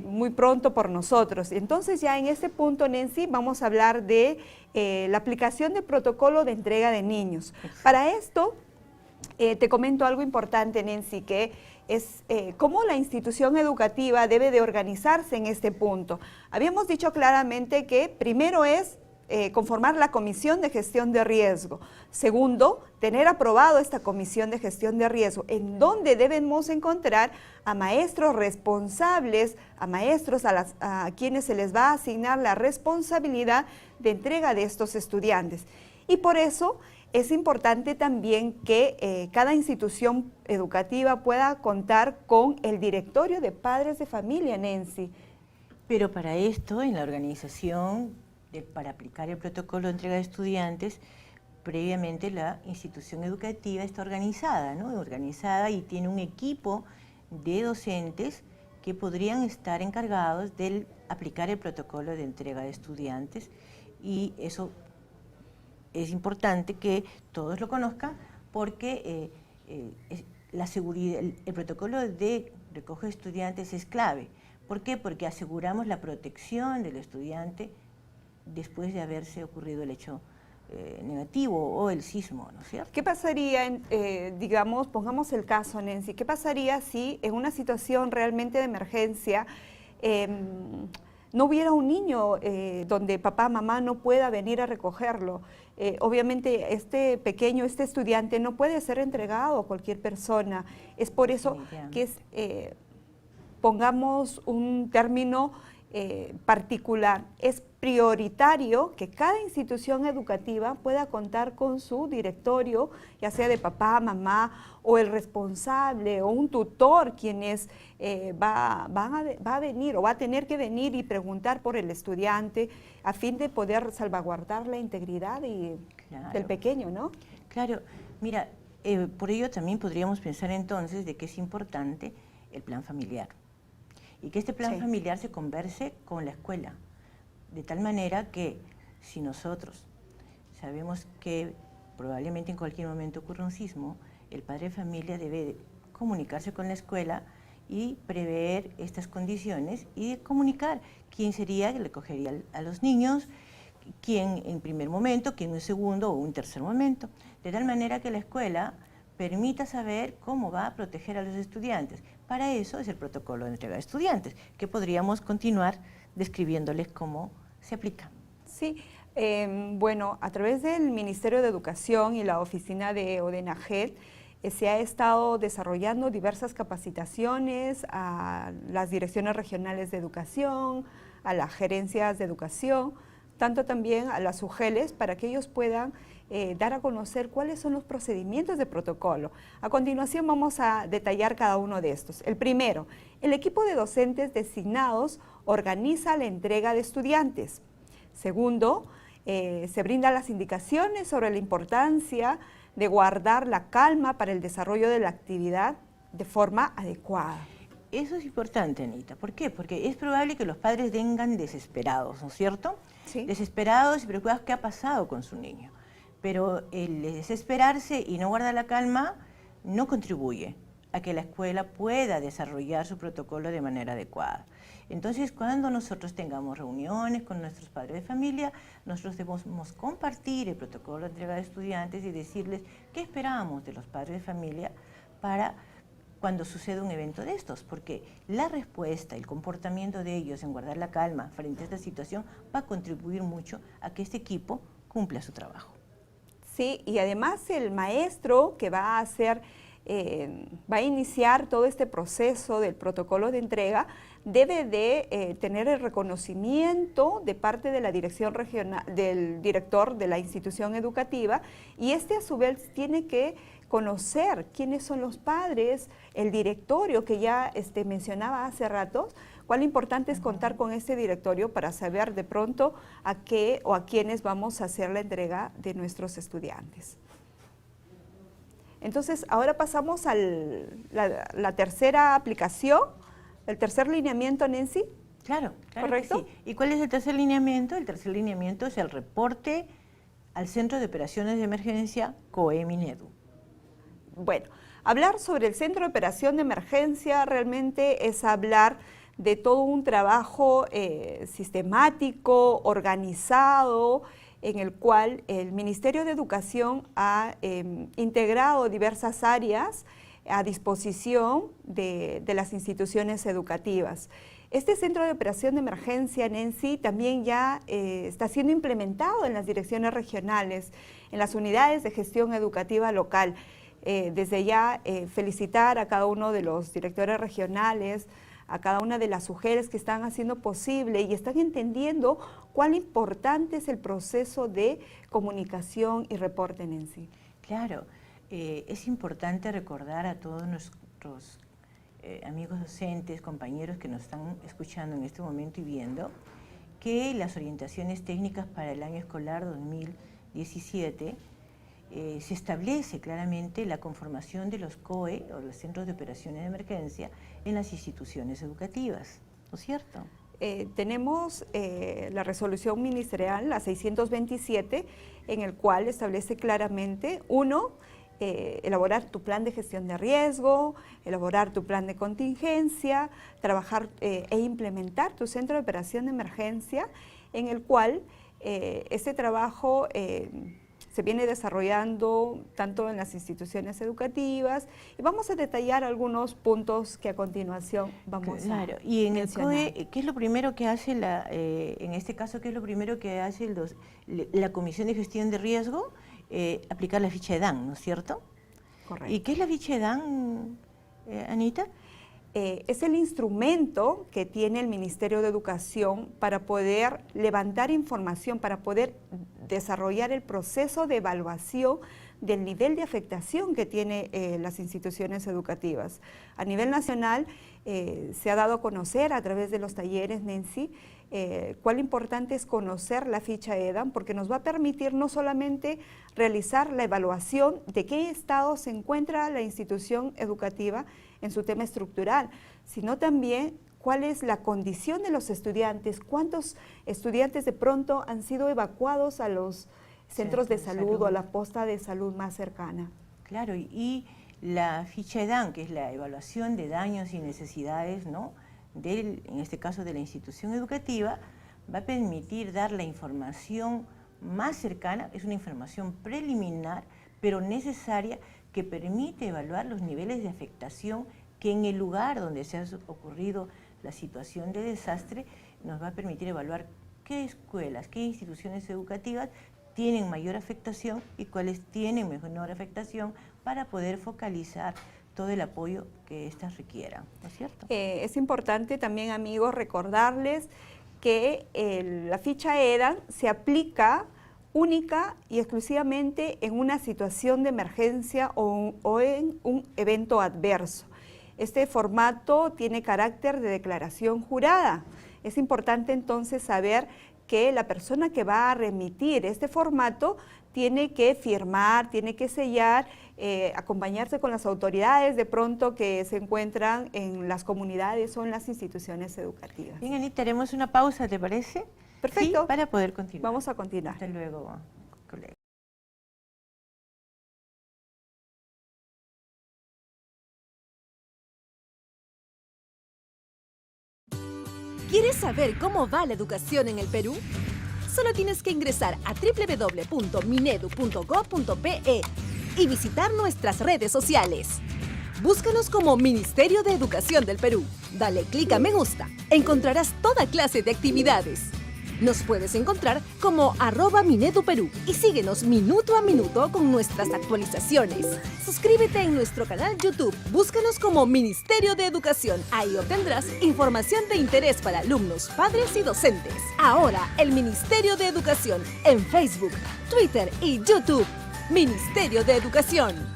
muy pronto por nosotros. Entonces ya en este punto, Nancy, vamos a hablar de la aplicación del protocolo de entrega de niños. Para esto, te comento algo importante, Nancy, que es cómo la institución educativa debe de organizarse en este punto. Habíamos dicho claramente que primero es conformar la comisión de gestión de riesgo. Segundo, tener aprobado esta comisión de gestión de riesgo, en donde debemos encontrar a maestros responsables, a maestros a quienes se les va a asignar la responsabilidad de entrega de estos estudiantes. Y por eso es importante también que cada institución educativa pueda contar con el directorio de padres de familia, Nancy. Pero para esto, en la organización, para aplicar el protocolo de entrega de estudiantes, previamente la institución educativa está organizada, ¿no? Organizada y tiene un equipo de docentes que podrían estar encargados de aplicar el protocolo de entrega de estudiantes, y eso es importante que todos lo conozcan, porque la seguridad, el protocolo de recoge de estudiantes es clave. ¿Por qué? Porque aseguramos la protección del estudiante después de haberse ocurrido el hecho negativo o el sismo, ¿no es cierto? ¿Qué pasaría, digamos, pongamos el caso, Nancy, qué pasaría si en una situación realmente de emergencia no hubiera un niño donde papá, mamá no pueda venir a recogerlo? Obviamente este estudiante no puede ser entregado a cualquier persona. Es por eso que pongamos un término particular. Es prioritario que cada institución educativa pueda contar con su directorio, ya sea de papá, mamá o el responsable o un tutor, quienes va a venir o va a tener que venir y preguntar por el estudiante a fin de poder salvaguardar la integridad del pequeño, ¿no? Claro, mira, por ello también podríamos pensar entonces de que es importante el plan familiar. Y que este plan familiar se converse con la escuela, de tal manera que si nosotros sabemos que probablemente en cualquier momento ocurra un sismo, el padre de familia debe comunicarse con la escuela y prever estas condiciones y comunicar quién sería que le cogería a los niños, quién en primer momento, quién en segundo o un tercer momento, de tal manera que la escuela permita saber cómo va a proteger a los estudiantes. Para eso es el protocolo de entrega de estudiantes, que podríamos continuar describiéndoles cómo se aplica. Sí, bueno, a través del Ministerio de Educación y la oficina de ODENAGED se ha estado desarrollando diversas capacitaciones a las direcciones regionales de educación, a las gerencias de educación, tanto también a las UGELES, para que ellos puedan dar a conocer cuáles son los procedimientos de protocolo. A continuación vamos a detallar cada uno de estos. El primero, el equipo de docentes designados organiza la entrega de estudiantes. Segundo, se brindan las indicaciones sobre la importancia de guardar la calma para el desarrollo de la actividad de forma adecuada. Eso es importante, Anita. ¿Por qué? Porque es probable que los padres vengan desesperados, ¿no es cierto? Sí. Desesperados y preocupados qué ha pasado con su niño. Pero el desesperarse y no guardar la calma no contribuye a que la escuela pueda desarrollar su protocolo de manera adecuada. Entonces, cuando nosotros tengamos reuniones con nuestros padres de familia, nosotros debemos compartir el protocolo de entrega de estudiantes y decirles qué esperamos de los padres de familia para cuando suceda un evento de estos, porque la respuesta, el comportamiento de ellos en guardar la calma frente a esta situación va a contribuir mucho a que este equipo cumpla su trabajo. Sí, y además el maestro que va a iniciar todo este proceso del protocolo de entrega debe de tener el reconocimiento de parte de la dirección regional, del director de la institución educativa, y a su vez tiene que conocer quiénes son los padres, el directorio que ya mencionaba hace rato. Cuán importante es contar con este directorio para saber de pronto a qué o a quiénes vamos a hacer la entrega de nuestros estudiantes. Entonces, ahora pasamos a la tercera aplicación, el tercer lineamiento, Nancy. Claro, ¿correcto? Que sí. ¿Y cuál es el tercer lineamiento? El tercer lineamiento es el reporte al Centro de Operaciones de Emergencia COE-Minedu. Bueno, hablar sobre el Centro de Operación de Emergencia realmente es hablar de todo un trabajo sistemático, organizado, en el cual el Ministerio de Educación ha integrado diversas áreas a disposición de las instituciones educativas. Este centro de operación de emergencia, Nancy, también ya está siendo implementado en las direcciones regionales, en las unidades de gestión educativa local. Desde ya felicitar a cada uno de los directores regionales, a cada una de las mujeres que están haciendo posible y están entendiendo cuán importante es el proceso de comunicación y reporte, Nancy. Claro, es importante recordar a todos nuestros amigos docentes, compañeros que nos están escuchando en este momento y viendo, que las orientaciones técnicas para el año escolar 2017 se establece claramente la conformación de los COE, o los Centros de Operaciones de Emergencia, en las instituciones educativas, ¿no es cierto? Tenemos la resolución ministerial, la 627, en el cual establece claramente, uno, elaborar tu plan de gestión de riesgo, elaborar tu plan de contingencia, trabajar e implementar tu centro de operación de emergencia, en el cual este trabajo se viene desarrollando tanto en las instituciones educativas y vamos a detallar algunos puntos que a continuación vamos a y en mencionar. el COE, ¿qué es lo primero que hace en este caso, qué es lo primero que hace la Comisión de Gestión de Riesgo? Aplicar la ficha EDAN, ¿no es cierto? Correcto. ¿Y qué es la ficha EDAN, Anita? Es el instrumento que tiene el Ministerio de Educación para poder levantar información, para poder desarrollar el proceso de evaluación del nivel de afectación que tiene las instituciones educativas. A nivel nacional se ha dado a conocer a través de los talleres, Nancy, cuán importante es conocer la ficha EDAN, porque nos va a permitir no solamente realizar la evaluación de qué estado se encuentra la institución educativa en su tema estructural, sino también cuál es la condición de los estudiantes, cuántos estudiantes de pronto han sido evacuados a los centros de salud o a la posta de salud más cercana. Claro, y la ficha EDAN, que es la evaluación de daños y necesidades, ¿no?, en este caso de la institución educativa, va a permitir dar la información más cercana, es una información preliminar, pero necesaria, que permite evaluar los niveles de afectación que en el lugar donde se ha ocurrido la situación de desastre nos va a permitir evaluar qué escuelas, qué instituciones educativas tienen mayor afectación y cuáles tienen menor afectación para poder focalizar todo el apoyo que éstas requieran, ¿no es cierto? Es importante también, amigos, recordarles que la ficha EDAN se aplica única y exclusivamente en una situación de emergencia o en un evento adverso. Este formato tiene carácter de declaración jurada. Es importante entonces saber que la persona que va a remitir este formato tiene que firmar, tiene que sellar, acompañarse con las autoridades de pronto que se encuentran en las comunidades o en las instituciones educativas. Bien, Anita, haremos una pausa, ¿te parece? Perfecto. Sí, para poder continuar. Vamos a continuar. Hasta luego, colega. ¿Quieres saber cómo va la educación en el Perú? Solo tienes que ingresar a www.minedu.gov.pe y visitar nuestras redes sociales. Búscanos como Ministerio de Educación del Perú. Dale clic a me gusta. Encontrarás toda clase de actividades. Nos puedes encontrar como @MineduPerú y síguenos minuto a minuto con nuestras actualizaciones. Suscríbete en nuestro canal YouTube. Búscanos como Ministerio de Educación. Ahí obtendrás información de interés para alumnos, padres y docentes. Ahora, el Ministerio de Educación en Facebook, Twitter y YouTube. Ministerio de Educación.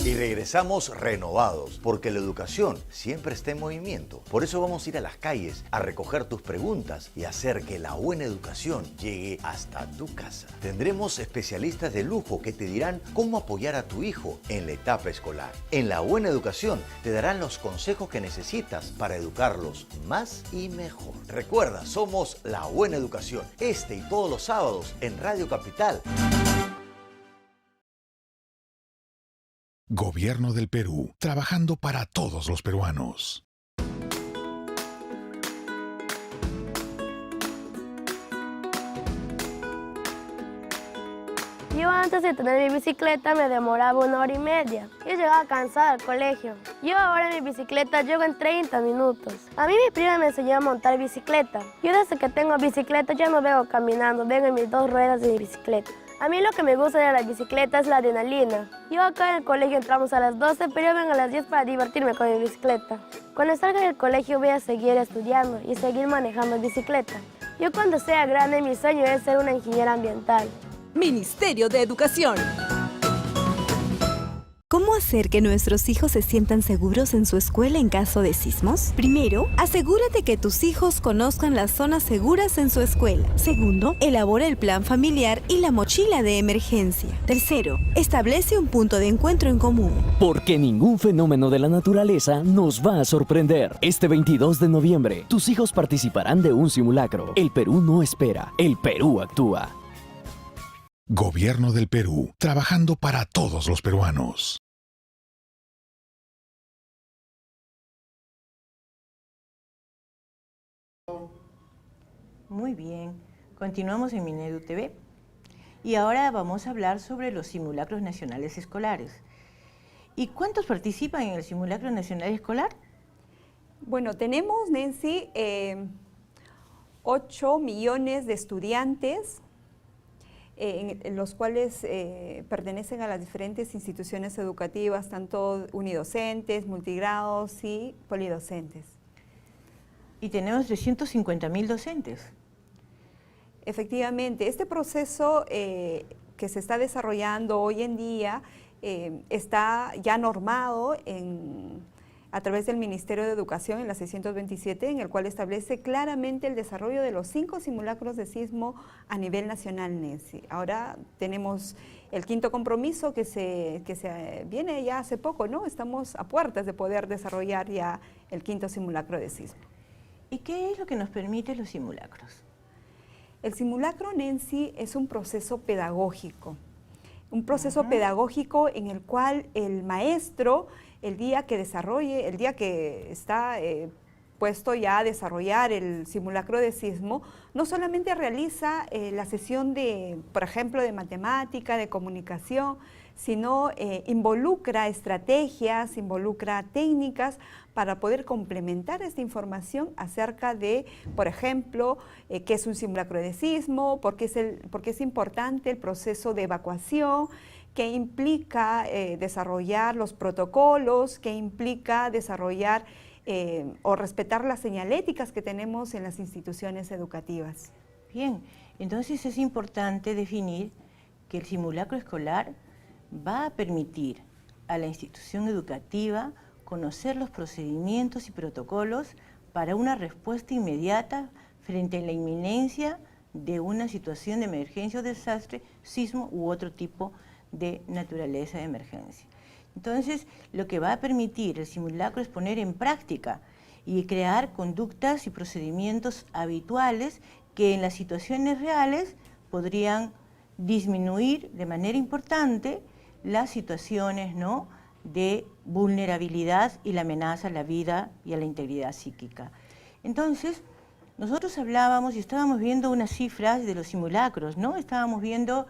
Y regresamos renovados, porque la educación siempre está en movimiento. Por eso vamos a ir a las calles a recoger tus preguntas y hacer que la buena educación llegue hasta tu casa. Tendremos especialistas de lujo que te dirán cómo apoyar a tu hijo en la etapa escolar. En La Buena Educación te darán los consejos que necesitas para educarlos más y mejor. Recuerda, somos La Buena Educación, este y todos los sábados en Radio Capital. Gobierno del Perú, trabajando para todos los peruanos. Y Yo antes de tener mi bicicleta me demoraba 1 hora y media. Yo llegaba cansada al colegio. Yo ahora en mi bicicleta llego en 30 minutos. A mí mi prima me enseñó a montar bicicleta. Yo desde que tengo bicicleta ya no vengo caminando, vengo en mis 2 ruedas de mi bicicleta. A mí lo que me gusta de la bicicleta es la adrenalina. Yo acá en el colegio entramos a las 12, pero yo vengo a las 10 para divertirme con mi bicicleta. Cuando salga del colegio voy a seguir estudiando y seguir manejando bicicleta. Yo cuando sea grande mi sueño es ser una ingeniera ambiental. Ministerio de Educación. ¿Cómo hacer que nuestros hijos se sientan seguros en su escuela en caso de sismos? Primero, asegúrate que tus hijos conozcan las zonas seguras en su escuela. Segundo, elabora el plan familiar y la mochila de emergencia. Tercero, establece un punto de encuentro en común. Porque ningún fenómeno de la naturaleza nos va a sorprender. Este 22 de noviembre, tus hijos participarán de un simulacro. El Perú no espera, el Perú actúa. Gobierno del Perú, trabajando para todos los peruanos. Muy bien, continuamos en Minedu TV y ahora vamos a hablar sobre los simulacros nacionales escolares. ¿Y cuántos participan en el simulacro nacional escolar? Bueno, tenemos, Nancy, 8 millones de estudiantes en los cuales pertenecen a las diferentes instituciones educativas, tanto unidocentes, multigrados y polidocentes. Y tenemos 350.000 docentes. Efectivamente, este proceso que se está desarrollando hoy en día está ya normado a través del Ministerio de Educación en la 627, en el cual establece claramente el desarrollo de los 5 simulacros de sismo a nivel nacional, Nancy. Ahora tenemos el 5º compromiso que se viene ya hace poco, ¿no? Estamos a puertas de poder desarrollar ya el 5º simulacro de sismo. ¿Y qué es lo que nos permite los simulacros? El simulacro, Nancy, es un proceso pedagógico. Un proceso pedagógico en el cual el maestro, el día que está puesto ya a desarrollar el simulacro de sismo, no solamente realiza la sesión por ejemplo, de matemática, de comunicación, sino involucra estrategias, involucra técnicas para poder complementar esta información acerca de, por ejemplo, qué es un simulacro de sismo, por qué es importante el proceso de evacuación, qué implica desarrollar los protocolos, qué implica desarrollar o respetar las señaléticas que tenemos en las instituciones educativas. Bien, entonces es importante definir que el simulacro escolar va a permitir a la institución educativa conocer los procedimientos y protocolos para una respuesta inmediata frente a la inminencia de una situación de emergencia o desastre, sismo u otro tipo de naturaleza de emergencia. Entonces, lo que va a permitir el simulacro es poner en práctica y crear conductas y procedimientos habituales que en las situaciones reales podrían disminuir de manera importante las situaciones, ¿no?, de vulnerabilidad y la amenaza a la vida y a la integridad psíquica. Entonces, nosotros hablábamos y estábamos viendo unas cifras de los simulacros, ¿no? Estábamos viendo,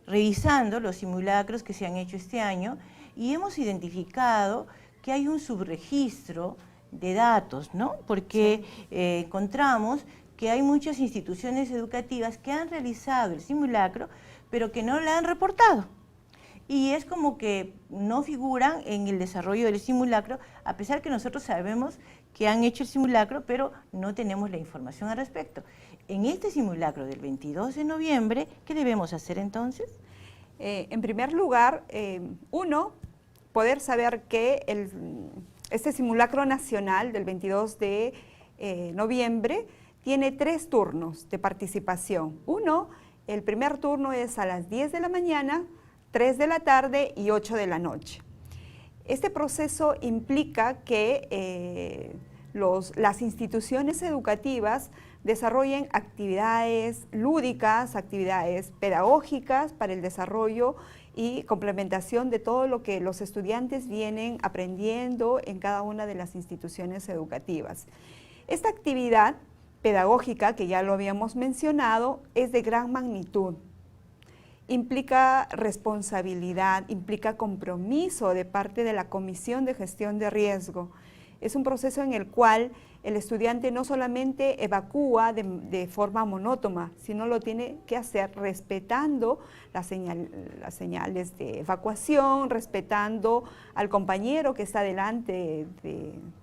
revisando los simulacros que se han hecho este año y hemos identificado que hay un subregistro de datos, ¿no? Porque encontramos que hay muchas instituciones educativas que han realizado el simulacro, pero que no lo han reportado. Y es como que no figuran en el desarrollo del simulacro, a pesar que nosotros sabemos que han hecho el simulacro, pero no tenemos la información al respecto. En este simulacro del 22 de noviembre, ¿qué debemos hacer entonces? En primer lugar, poder saber que este simulacro nacional del 22 de noviembre tiene 3 turnos de participación. El primer turno es a las 10 de la mañana, 3 de la tarde y 8 de la noche. Este proceso implica que las instituciones educativas desarrollen actividades lúdicas, actividades pedagógicas para el desarrollo y complementación de todo lo que los estudiantes vienen aprendiendo en cada una de las instituciones educativas. Esta actividad pedagógica, que ya lo habíamos mencionado, es de gran magnitud implica responsabilidad, implica compromiso de parte de la Comisión de Gestión de Riesgo. Es un proceso en el cual el estudiante no solamente evacúa de forma monótona, sino lo tiene que hacer respetando las señales de evacuación, respetando al compañero que está delante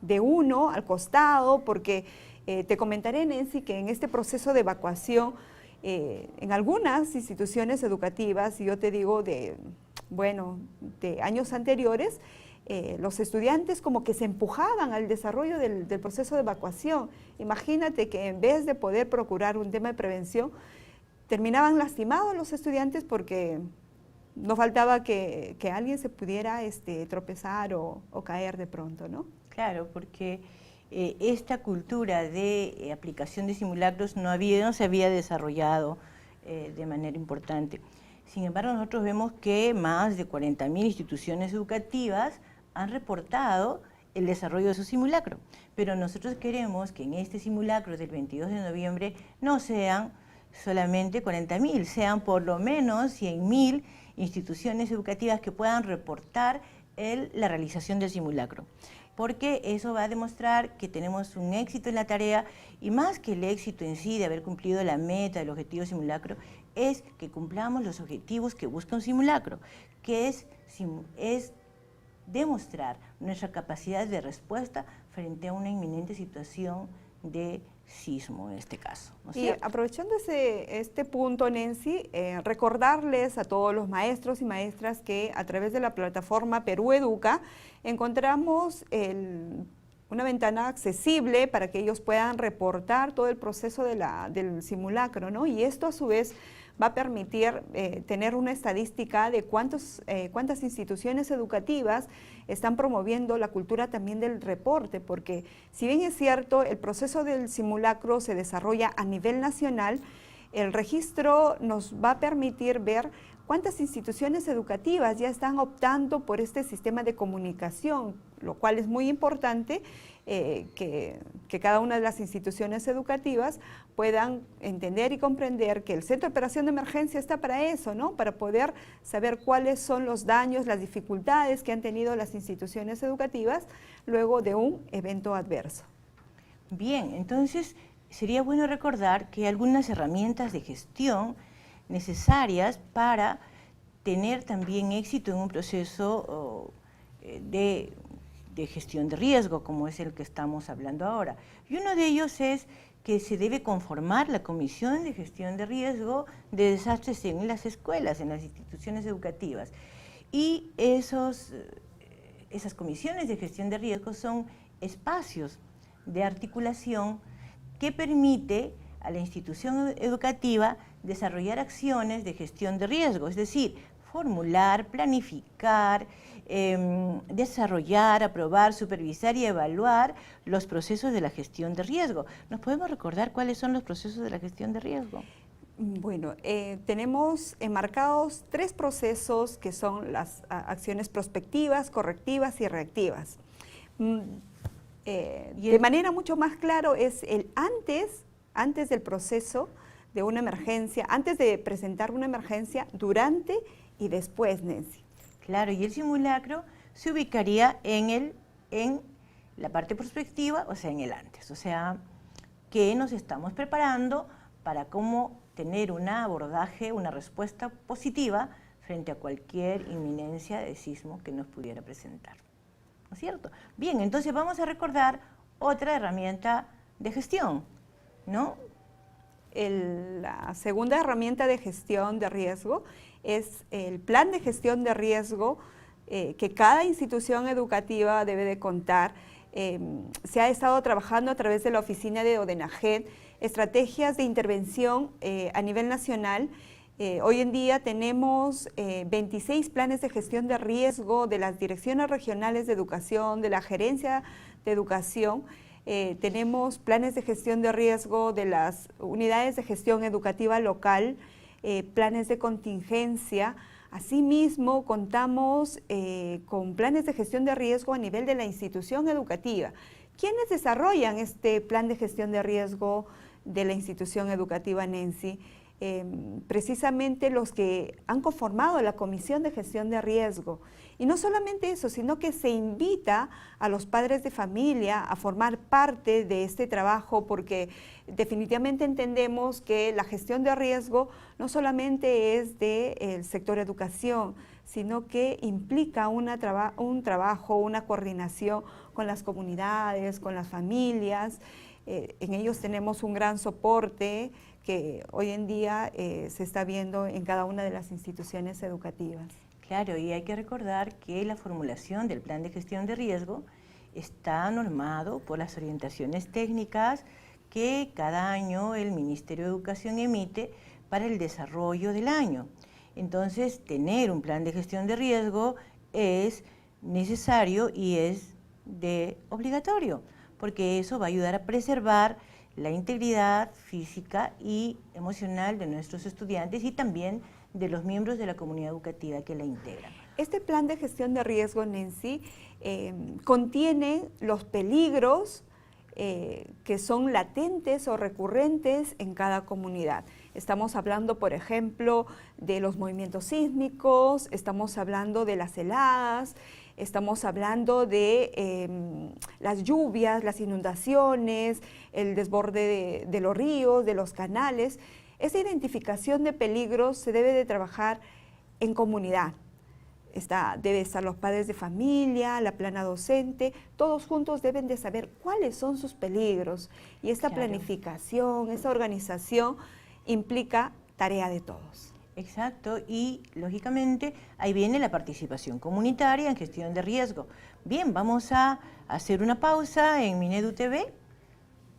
de uno, al costado, porque te comentaré, Nancy, que en este proceso de evacuación, en algunas instituciones educativas, y yo te digo de años anteriores, los estudiantes como que se empujaban al desarrollo del proceso de evacuación. Imagínate que en vez de poder procurar un tema de prevención, terminaban lastimados los estudiantes porque no faltaba que alguien se pudiera tropezar o caer de pronto, ¿no? Claro, porque esta cultura de aplicación de simulacros no se había desarrollado de manera importante. Sin embargo, nosotros vemos que más de 40.000 instituciones educativas han reportado el desarrollo de su simulacro, pero nosotros queremos que en este simulacro del 22 de noviembre no sean solamente 40.000, sean por lo menos 100.000 instituciones educativas que puedan reportar la realización del simulacro, porque eso va a demostrar que tenemos un éxito en la tarea, y más que el éxito en sí de haber cumplido la meta del objetivo del simulacro, es que cumplamos los objetivos que busca un simulacro, que es demostrar nuestra capacidad de respuesta frente a una inminente situación de sismo en este caso, ¿no es cierto? Aprovechando este punto, Nancy, recordarles a todos los maestros y maestras que a través de la plataforma Perú Educa encontramos una ventana accesible para que ellos puedan reportar todo el proceso del simulacro, ¿no? Y esto a su vez va a permitir tener una estadística de cuántas instituciones educativas están promoviendo la cultura también del reporte, porque si bien es cierto, el proceso del simulacro se desarrolla a nivel nacional, el registro nos va a permitir ver cuántas instituciones educativas ya están optando por este sistema de comunicación, lo cual es muy importante que cada una de las instituciones educativas puedan entender y comprender que el Centro de Operación de Emergencia está para eso, ¿no? Para poder saber cuáles son los daños, las dificultades que han tenido las instituciones educativas luego de un evento adverso. Bien, entonces sería bueno recordar que hay algunas herramientas de gestión necesarias para tener también éxito en un proceso de gestión de riesgo, como es el que estamos hablando ahora. Y uno de ellos es que se debe conformar la Comisión de Gestión de Riesgo de Desastres en las escuelas, en las instituciones educativas. Y esas comisiones de gestión de riesgo son espacios de articulación que permite a la institución educativa desarrollar acciones de gestión de riesgo, es decir, formular, planificar, desarrollar, aprobar, supervisar y evaluar los procesos de la gestión de riesgo. ¿Nos podemos recordar cuáles son los procesos de la gestión de riesgo? Bueno, tenemos enmarcados 3 procesos que son las acciones prospectivas, correctivas y reactivas. De manera mucho más claro es el antes del proceso de una emergencia, antes de presentar una emergencia, durante y después, Nancy. Claro, y el simulacro se ubicaría en la parte prospectiva, o sea, en el antes. O sea, que nos estamos preparando para cómo tener un abordaje, una respuesta positiva frente a cualquier inminencia de sismo que nos pudiera presentar. ¿No es cierto? Bien, entonces vamos a recordar otra herramienta de gestión, ¿no? La segunda herramienta de gestión de riesgo es el plan de gestión de riesgo que cada institución educativa debe de contar. Se ha estado trabajando a través de la oficina de ODENAGED, estrategias de intervención a nivel nacional. Hoy en día tenemos 26 planes de gestión de riesgo de las direcciones regionales de educación, de la gerencia de educación. Tenemos planes de gestión de riesgo de las unidades de gestión educativa local, planes de contingencia. Asimismo, contamos con planes de gestión de riesgo a nivel de la institución educativa. ¿Quiénes desarrollan este plan de gestión de riesgo de la institución educativa, Nancy? precisamente los que han conformado la Comisión de Gestión de Riesgo. Y no solamente eso, sino que se invita a los padres de familia a formar parte de este trabajo, porque definitivamente entendemos que la gestión de riesgo no solamente es del sector educación, sino que implica un trabajo, una coordinación con las comunidades, con las familias. En ellos tenemos un gran soporte que hoy en día se está viendo en cada una de las instituciones educativas. Claro, y hay que recordar que la formulación del plan de gestión de riesgo está normado por las orientaciones técnicas que cada año el Ministerio de Educación emite para el desarrollo del año. Entonces, tener un plan de gestión de riesgo es necesario y es obligatorio, porque eso va a ayudar a preservar la integridad física y emocional de nuestros estudiantes y también de los miembros de la comunidad educativa que la integran. Este plan de gestión de riesgo, Nancy, contiene los peligros que son latentes o recurrentes en cada comunidad. Estamos hablando, por ejemplo, de los movimientos sísmicos, estamos hablando de las heladas, estamos hablando de las lluvias, las inundaciones, el desborde de los ríos, de los canales. Esa identificación de peligros se debe de trabajar en comunidad. Debe estar los padres de familia, la plana docente, todos juntos deben de saber cuáles son sus peligros. Y esta planificación, esa organización implica tarea de todos. Exacto, y lógicamente ahí viene la participación comunitaria en gestión de riesgo. Bien, vamos a hacer una pausa en Minedu TV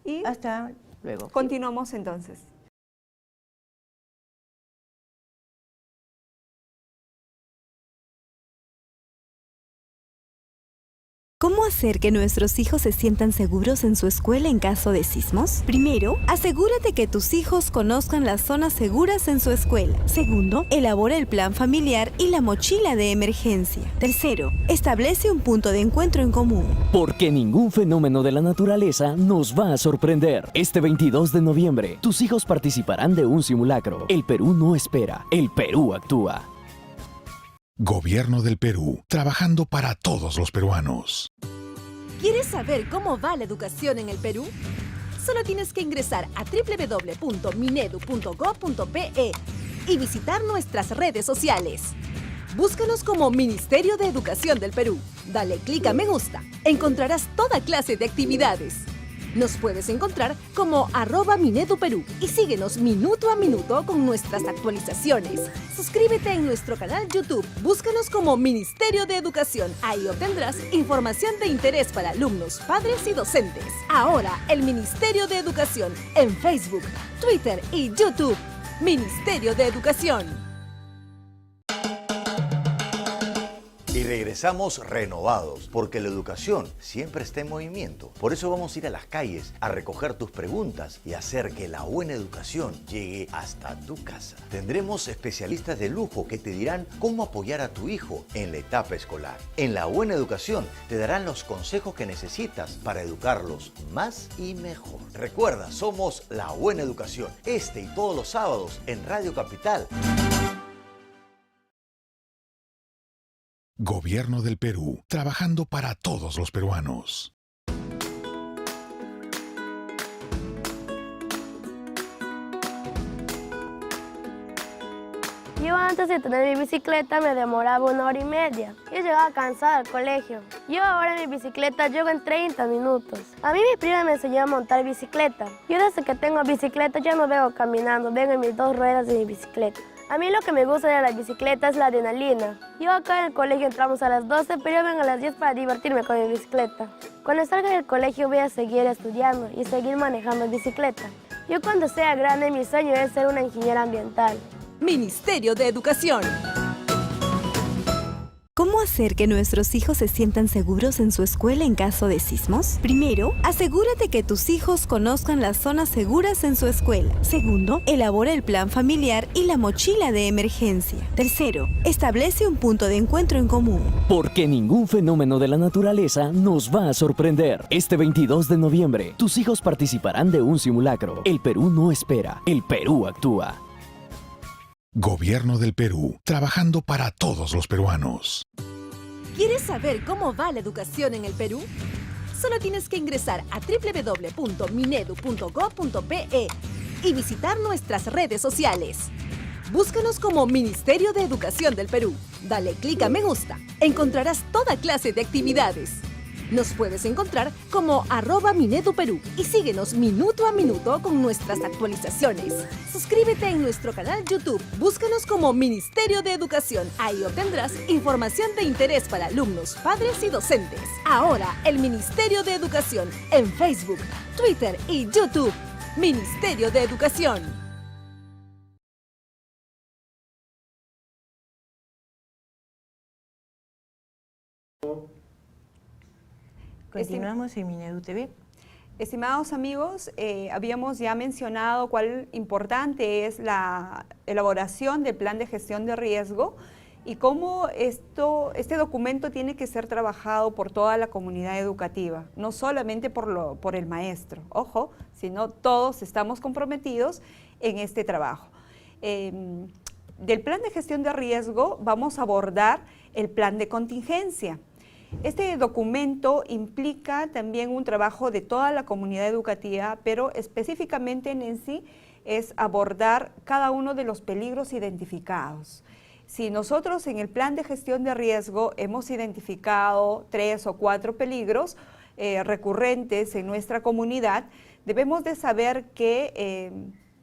y hasta luego. Continuamos entonces. ¿Cómo hacer que nuestros hijos se sientan seguros en su escuela en caso de sismos? Primero, asegúrate que tus hijos conozcan las zonas seguras en su escuela. Segundo, elabora el plan familiar y la mochila de emergencia. Tercero, establece un punto de encuentro en común. Porque ningún fenómeno de la naturaleza nos va a sorprender. Este 22 de noviembre, tus hijos participarán de un simulacro. El Perú no espera, el Perú actúa. Gobierno del Perú, trabajando para todos los peruanos. ¿Quieres saber cómo va la educación en el Perú? Solo tienes que ingresar a www.minedu.go.pe y visitar nuestras redes sociales. Búscanos como Ministerio de Educación del Perú. Dale clic a me gusta. Encontrarás toda clase de actividades. Nos puedes encontrar como @MineduPerú y síguenos minuto a minuto con nuestras actualizaciones. Suscríbete en nuestro canal YouTube. Búscanos como Ministerio de Educación. Ahí obtendrás información de interés para alumnos, padres y docentes. Ahora, el Ministerio de Educación en Facebook, Twitter y YouTube. Ministerio de Educación. Y regresamos renovados, porque la educación siempre está en movimiento. Por eso vamos a ir a las calles a recoger tus preguntas y hacer que la buena educación llegue hasta tu casa. Tendremos especialistas de lujo que te dirán cómo apoyar a tu hijo en la etapa escolar. En La Buena Educación te darán los consejos que necesitas para educarlos más y mejor. Recuerda, somos La Buena Educación, este y todos los sábados en Radio Capital. Gobierno del Perú, trabajando para todos los peruanos. Yo antes de tener mi bicicleta me demoraba 1 hora y media. Yo llegaba cansada al colegio. Yo ahora en mi bicicleta llego en 30 minutos. A mí mi prima me enseñó a montar bicicleta. Yo desde que tengo bicicleta ya no vengo caminando, vengo en mis 2 ruedas de mi bicicleta. A mí lo que me gusta de la bicicleta es la adrenalina. Yo acá en el colegio entramos a las 12, pero yo vengo a las 10 para divertirme con mi bicicleta. Cuando salga del colegio voy a seguir estudiando y seguir manejando bicicleta. Yo cuando sea grande mi sueño es ser una ingeniera ambiental. Ministerio de Educación. ¿Cómo hacer que nuestros hijos se sientan seguros en su escuela en caso de sismos? Primero, asegúrate que tus hijos conozcan las zonas seguras en su escuela. Segundo, elabora el plan familiar y la mochila de emergencia. Tercero, establece un punto de encuentro en común. Porque ningún fenómeno de la naturaleza nos va a sorprender. Este 22 de noviembre, tus hijos participarán de un simulacro. El Perú no espera, el Perú actúa. Gobierno del Perú, trabajando para todos los peruanos. ¿Quieres saber cómo va la educación en el Perú? Solo tienes que ingresar a www.minedu.gov.pe y visitar nuestras redes sociales. Búscanos como Ministerio de Educación del Perú. Dale clic a me gusta. Encontrarás toda clase de actividades. Nos puedes encontrar como @MineduPerú y síguenos minuto a minuto con nuestras actualizaciones. Suscríbete en nuestro canal YouTube. Búscanos como Ministerio de Educación. Ahí obtendrás información de interés para alumnos, padres y docentes. Ahora, el Ministerio de Educación en Facebook, Twitter y YouTube. Ministerio de Educación. Continuamos en Minedu TV. Estimados amigos, habíamos ya mencionado cuál importante es la elaboración del plan de gestión de riesgo y cómo este documento tiene que ser trabajado por toda la comunidad educativa, no solamente por el maestro, ojo, sino todos estamos comprometidos en este trabajo. Del plan de gestión de riesgo vamos a abordar el plan de contingencia. Este documento implica también un trabajo de toda la comunidad educativa, pero específicamente en sí es abordar cada uno de los peligros identificados. Si nosotros en el plan de gestión de riesgo hemos identificado 3 o 4 peligros recurrentes en nuestra comunidad, debemos de saber que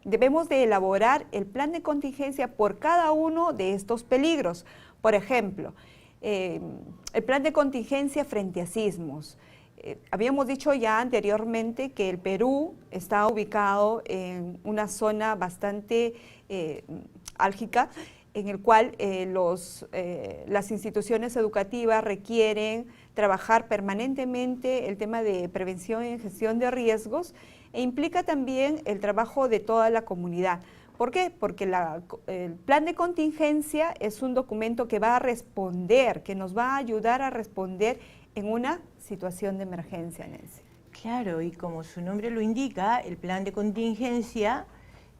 debemos de elaborar el plan de contingencia por cada uno de estos peligros. Por ejemplo, el plan de contingencia frente a sismos. Habíamos dicho ya anteriormente que el Perú está ubicado en una zona bastante álgica, en el cual las instituciones educativas requieren trabajar permanentemente el tema de prevención y gestión de riesgos e implica también el trabajo de toda la comunidad. ¿Por qué? Porque el plan de contingencia es un documento que va a responder, que nos va a ayudar a responder en una situación de emergencia, Nancy. Claro, y como su nombre lo indica, el plan de contingencia,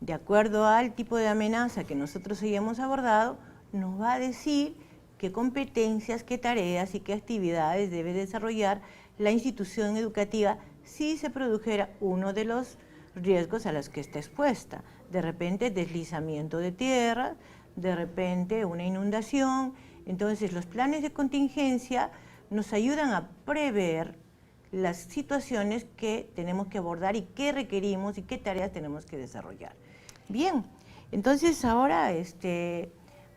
de acuerdo al tipo de amenaza que nosotros hayamos abordado, nos va a decir qué competencias, qué tareas y qué actividades debe desarrollar la institución educativa si se produjera uno de los riesgos a los que está expuesta. De repente deslizamiento de tierra, de repente una inundación. Entonces los planes de contingencia nos ayudan a prever las situaciones que tenemos que abordar y qué requerimos y qué tareas tenemos que desarrollar. Bien, entonces ahora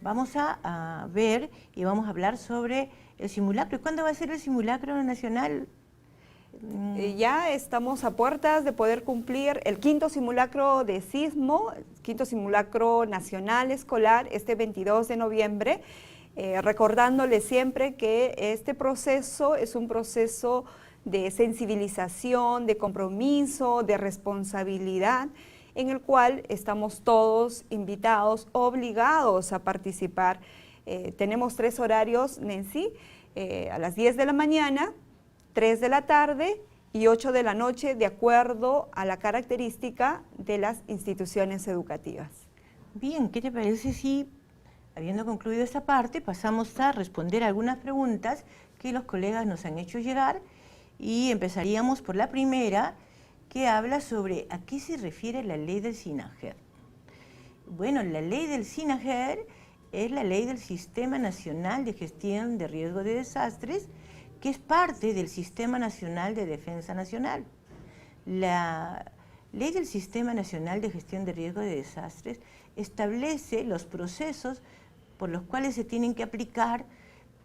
vamos a ver y vamos a hablar sobre el simulacro. ¿Y cuándo va a ser el simulacro nacional? Ya estamos a puertas de poder cumplir el 5º simulacro de sismo, el 5º simulacro nacional escolar, este 22 de noviembre, recordándole siempre que este proceso es un proceso de sensibilización, de compromiso, de responsabilidad, en el cual estamos todos invitados, obligados a participar. Tenemos 3 horarios, Nancy, a las 10 de la mañana, 3 de la tarde y 8 de la noche, de acuerdo a la característica de las instituciones educativas. Bien, ¿qué te parece si, habiendo concluido esta parte, pasamos a responder algunas preguntas que los colegas nos han hecho llegar y empezaríamos por la primera, que habla sobre a qué se refiere la ley del SINAGER. Bueno, la ley del SINAGER es la ley del Sistema Nacional de Gestión de Riesgo de Desastres, que es parte del Sistema Nacional de Defensa Nacional. La ley del Sistema Nacional de Gestión de Riesgo de Desastres establece los procesos por los cuales se tienen que aplicar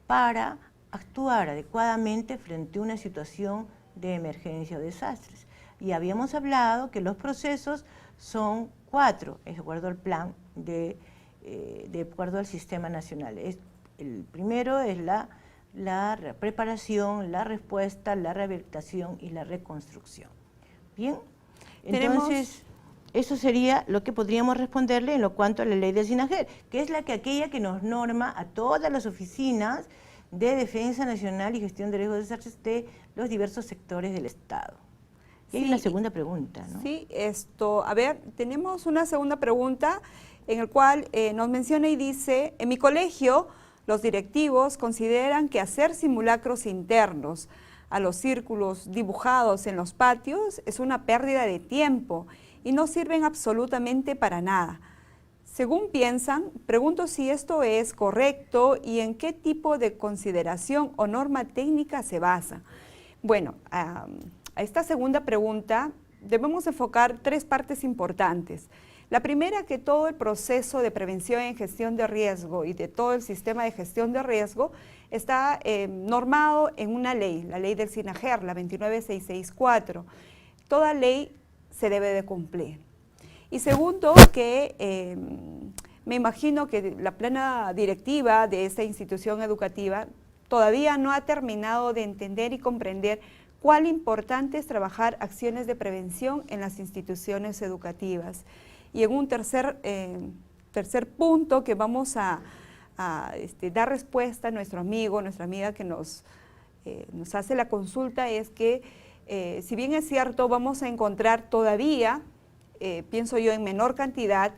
para actuar adecuadamente frente a una situación de emergencia o desastres. Y habíamos hablado que los procesos son 4, de acuerdo al plan, de acuerdo al Sistema Nacional. El primero es la preparación, la respuesta, la rehabilitación y la reconstrucción. Bien, entonces eso sería lo que podríamos responderle en lo cuanto a la ley del SINAGER, que es aquella que nos norma a todas las oficinas de Defensa Nacional y Gestión de Riesgos de Desastres de los diversos sectores del Estado. Y hay una segunda pregunta, ¿no? Sí, a ver, tenemos una segunda pregunta en el cual nos menciona y dice: en mi colegio los directivos consideran que hacer simulacros internos a los círculos dibujados en los patios es una pérdida de tiempo y no sirven absolutamente para nada. Según piensan, pregunto si esto es correcto y en qué tipo de consideración o norma técnica se basa. Bueno, a esta segunda pregunta debemos enfocar 3 partes importantes. La primera, que todo el proceso de prevención y gestión de riesgo y de todo el sistema de gestión de riesgo está normado en una ley, la ley del SINAGER, la 29664. Toda ley se debe de cumplir. Y segundo, que me imagino que la plana directiva de esta institución educativa todavía no ha terminado de entender y comprender cuán importante es trabajar acciones de prevención en las instituciones educativas. Y en un tercer punto que vamos a dar respuesta a nuestro amigo, nuestra amiga que nos hace la consulta, es que si bien es cierto, vamos a encontrar todavía, pienso yo en menor cantidad,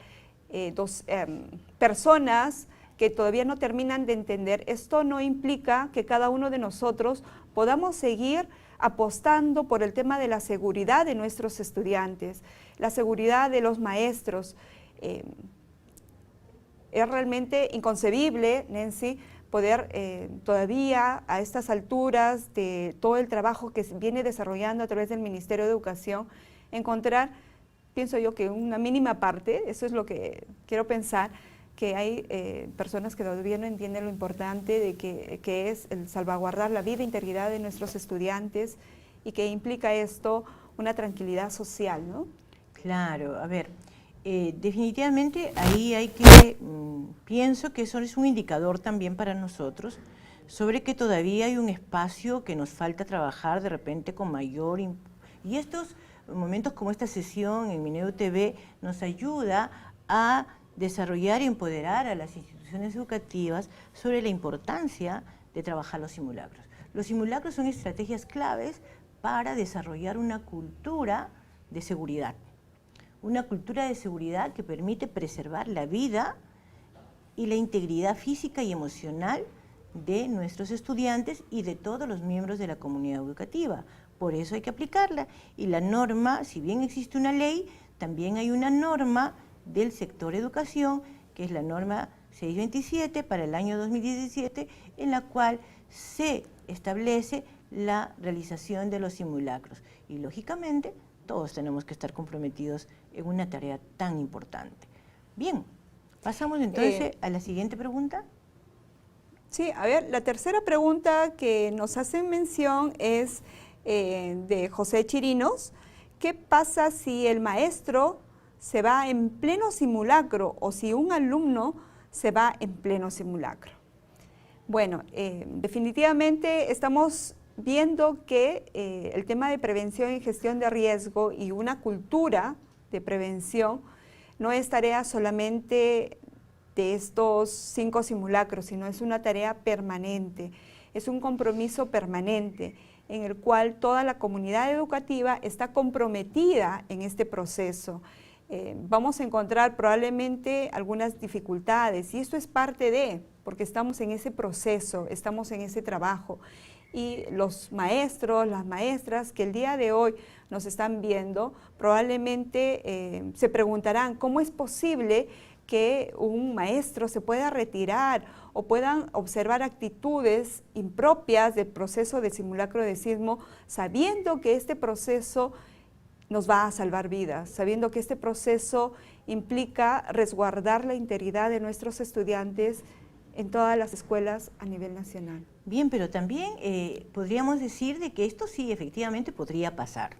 personas que todavía no terminan de entender. Esto no implica que cada uno de nosotros podamos seguir apostando por el tema de la seguridad de nuestros estudiantes, la seguridad de los maestros. Es realmente inconcebible, Nancy, poder todavía a estas alturas de todo el trabajo que se viene desarrollando a través del Ministerio de Educación, encontrar, pienso yo, que una mínima parte, eso es lo que quiero pensar, que hay personas que todavía no entienden lo importante de que es el salvaguardar la vida e integridad de nuestros estudiantes y que implica esto una tranquilidad social, ¿no? Claro, a ver, definitivamente ahí hay que, pienso que eso es un indicador también para nosotros sobre que todavía hay un espacio que nos falta trabajar de repente con mayor, y estos momentos como esta sesión en Minedu TV nos ayuda a desarrollar y empoderar a las instituciones educativas sobre la importancia de trabajar los simulacros. Los simulacros son estrategias claves para desarrollar una cultura de seguridad. Una cultura de seguridad que permite preservar la vida y la integridad física y emocional de nuestros estudiantes y de todos los miembros de la comunidad educativa. Por eso hay que aplicarla. Y la norma, si bien existe una ley, también hay una norma del sector educación, que es la norma 627 para el año 2017, en la cual se establece la realización de los simulacros. Y lógicamente, todos tenemos que estar comprometidos en una tarea tan importante. Bien, pasamos entonces a la siguiente pregunta. Sí, a ver, la tercera pregunta que nos hacen mención es de José Chirinos. ¿Qué pasa si el maestro se va en pleno simulacro o si un alumno se va en pleno simulacro? Bueno, definitivamente estamos viendo que el tema de prevención y gestión de riesgo y una cultura de prevención no es tarea solamente de estos 5 simulacros, sino es una tarea permanente, es un compromiso permanente en el cual toda la comunidad educativa está comprometida en este proceso. Vamos a encontrar probablemente algunas dificultades y esto es parte de, porque estamos en ese proceso, estamos en ese trabajo. Y los maestros, las maestras que el día de hoy nos están viendo, probablemente se preguntarán cómo es posible que un maestro se pueda retirar o puedan observar actitudes impropias del proceso de simulacro de sismo, sabiendo que este proceso nos va a salvar vidas, sabiendo que este proceso implica resguardar la integridad de nuestros estudiantes en todas las escuelas a nivel nacional. Bien, pero también podríamos decir de que esto sí efectivamente podría pasar,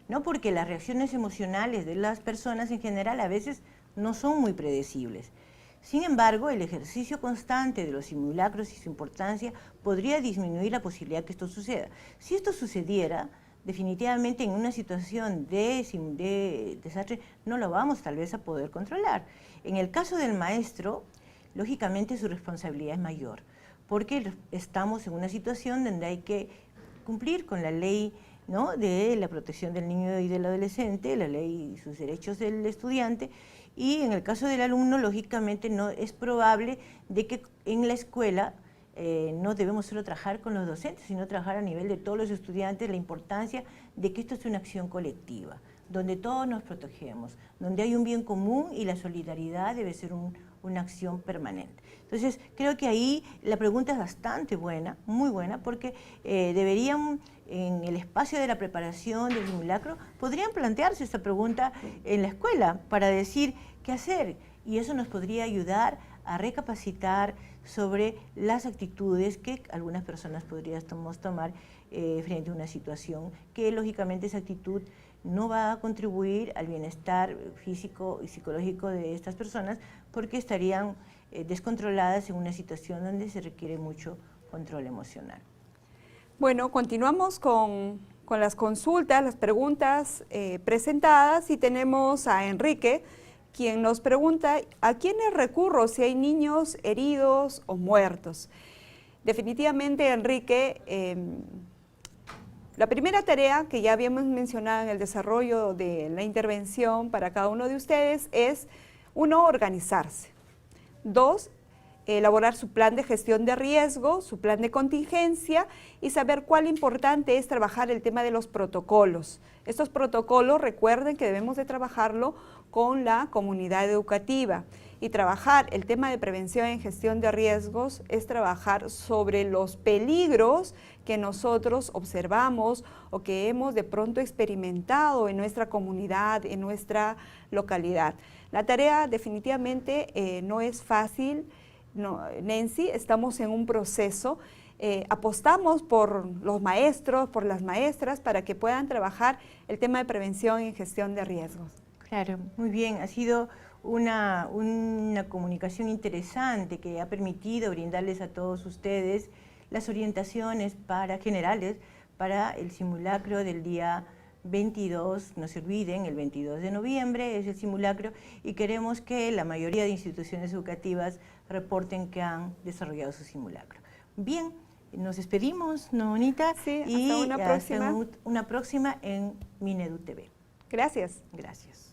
¿no? Porque las reacciones emocionales de las personas en general a veces no son muy predecibles. Sin embargo, el ejercicio constante de los simulacros y su importancia podría disminuir la posibilidad que esto suceda. Si esto sucediera, definitivamente en una situación de desastre no lo vamos tal vez a poder controlar. En el caso del maestro, lógicamente su responsabilidad es mayor, porque estamos en una situación donde hay que cumplir con la ley, ¿no?, de la protección del niño y del adolescente, la ley y sus derechos del estudiante, y en el caso del alumno, lógicamente, no es probable de que en la escuela no debemos solo trabajar con los docentes, sino trabajar a nivel de todos los estudiantes, la importancia de que esto es una acción colectiva, donde todos nos protegemos, donde hay un bien común y la solidaridad debe ser una acción permanente. Entonces, creo que ahí la pregunta es bastante buena, muy buena, porque deberían, en el espacio de la preparación del simulacro, podrían plantearse esta pregunta en la escuela para decir qué hacer, y eso nos podría ayudar a recapacitar sobre las actitudes que algunas personas podríamos tomar frente a una situación que lógicamente esa actitud no va a contribuir al bienestar físico y psicológico de estas personas porque estarían descontroladas en una situación donde se requiere mucho control emocional. Bueno, continuamos con las consultas, las preguntas presentadas y tenemos a Enrique, quien nos pregunta ¿a quiénes recurro si hay niños heridos o muertos? Definitivamente, Enrique, la primera tarea que ya habíamos mencionado en el desarrollo de la intervención para cada uno de ustedes es, 1, organizarse. 2, elaborar su plan de gestión de riesgo, su plan de contingencia y saber cuál importante es trabajar el tema de los protocolos. Estos protocolos, recuerden que debemos de trabajarlo con la comunidad educativa y trabajar el tema de prevención en gestión de riesgos es trabajar sobre los peligros que nosotros observamos o que hemos de pronto experimentado en nuestra comunidad, en nuestra localidad. La tarea definitivamente no es fácil, no, Nancy, estamos en un proceso, apostamos por los maestros, por las maestras para que puedan trabajar el tema de prevención en gestión de riesgos. Claro, muy bien, ha sido una comunicación interesante que ha permitido brindarles a todos ustedes las orientaciones generales para el simulacro del día 22, no se olviden, el 22 de noviembre es el simulacro y queremos que la mayoría de instituciones educativas reporten que han desarrollado su simulacro. Bien, nos despedimos, ¿no, Bonita? Sí, y hasta una próxima. Hasta una próxima en Minedu TV. Gracias. Gracias.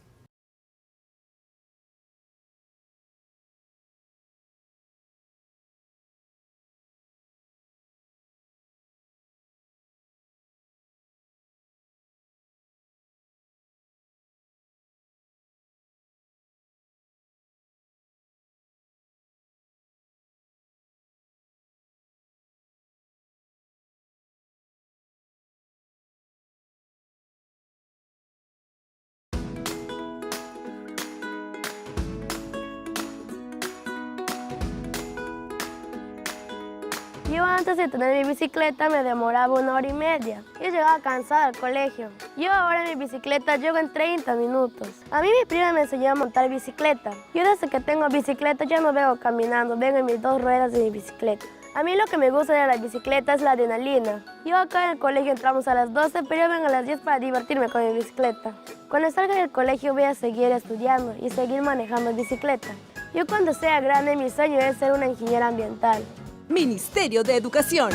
Yo antes de tener mi bicicleta me demoraba 1 hora y media. Yo llegaba cansada al colegio. Yo ahora en mi bicicleta llego en 30 minutos. A mí mi prima me enseñó a montar bicicleta. Yo desde que tengo bicicleta ya no vengo caminando, vengo en mis 2 ruedas de mi bicicleta. A mí lo que me gusta de la bicicleta es la adrenalina. Yo acá en el colegio entramos a las 12, pero yo vengo a las 10 para divertirme con mi bicicleta. Cuando salga del colegio voy a seguir estudiando y seguir manejando bicicleta. Yo cuando sea grande mi sueño es ser una ingeniera ambiental. Ministerio de Educación.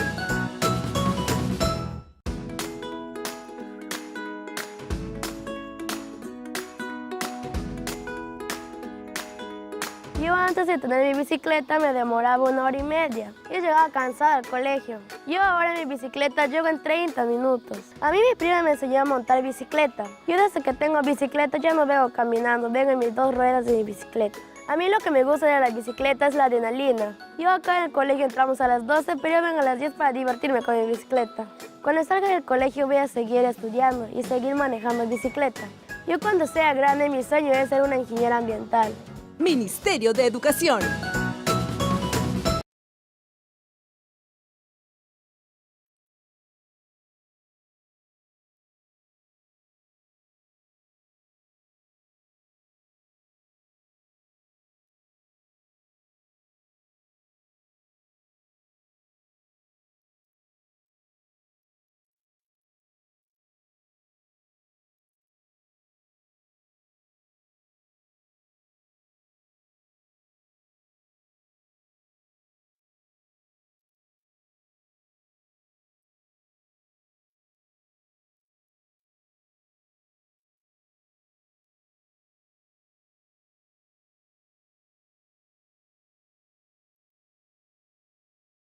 Yo antes de tener mi bicicleta me demoraba 1 hora y media. Yo llegaba cansada al colegio. Yo ahora en mi bicicleta llego en 30 minutos. A mí mi prima me enseñó a montar bicicleta. Yo desde que tengo bicicleta ya no vengo caminando, vengo en mis 2 ruedas de mi bicicleta. A mí lo que me gusta de la bicicleta es la adrenalina. Yo acá en el colegio entramos a las 12, pero yo vengo a las 10 para divertirme con mi bicicleta. Cuando salga del colegio voy a seguir estudiando y seguir manejando bicicleta. Yo cuando sea grande mi sueño es ser una ingeniera ambiental. Ministerio de Educación.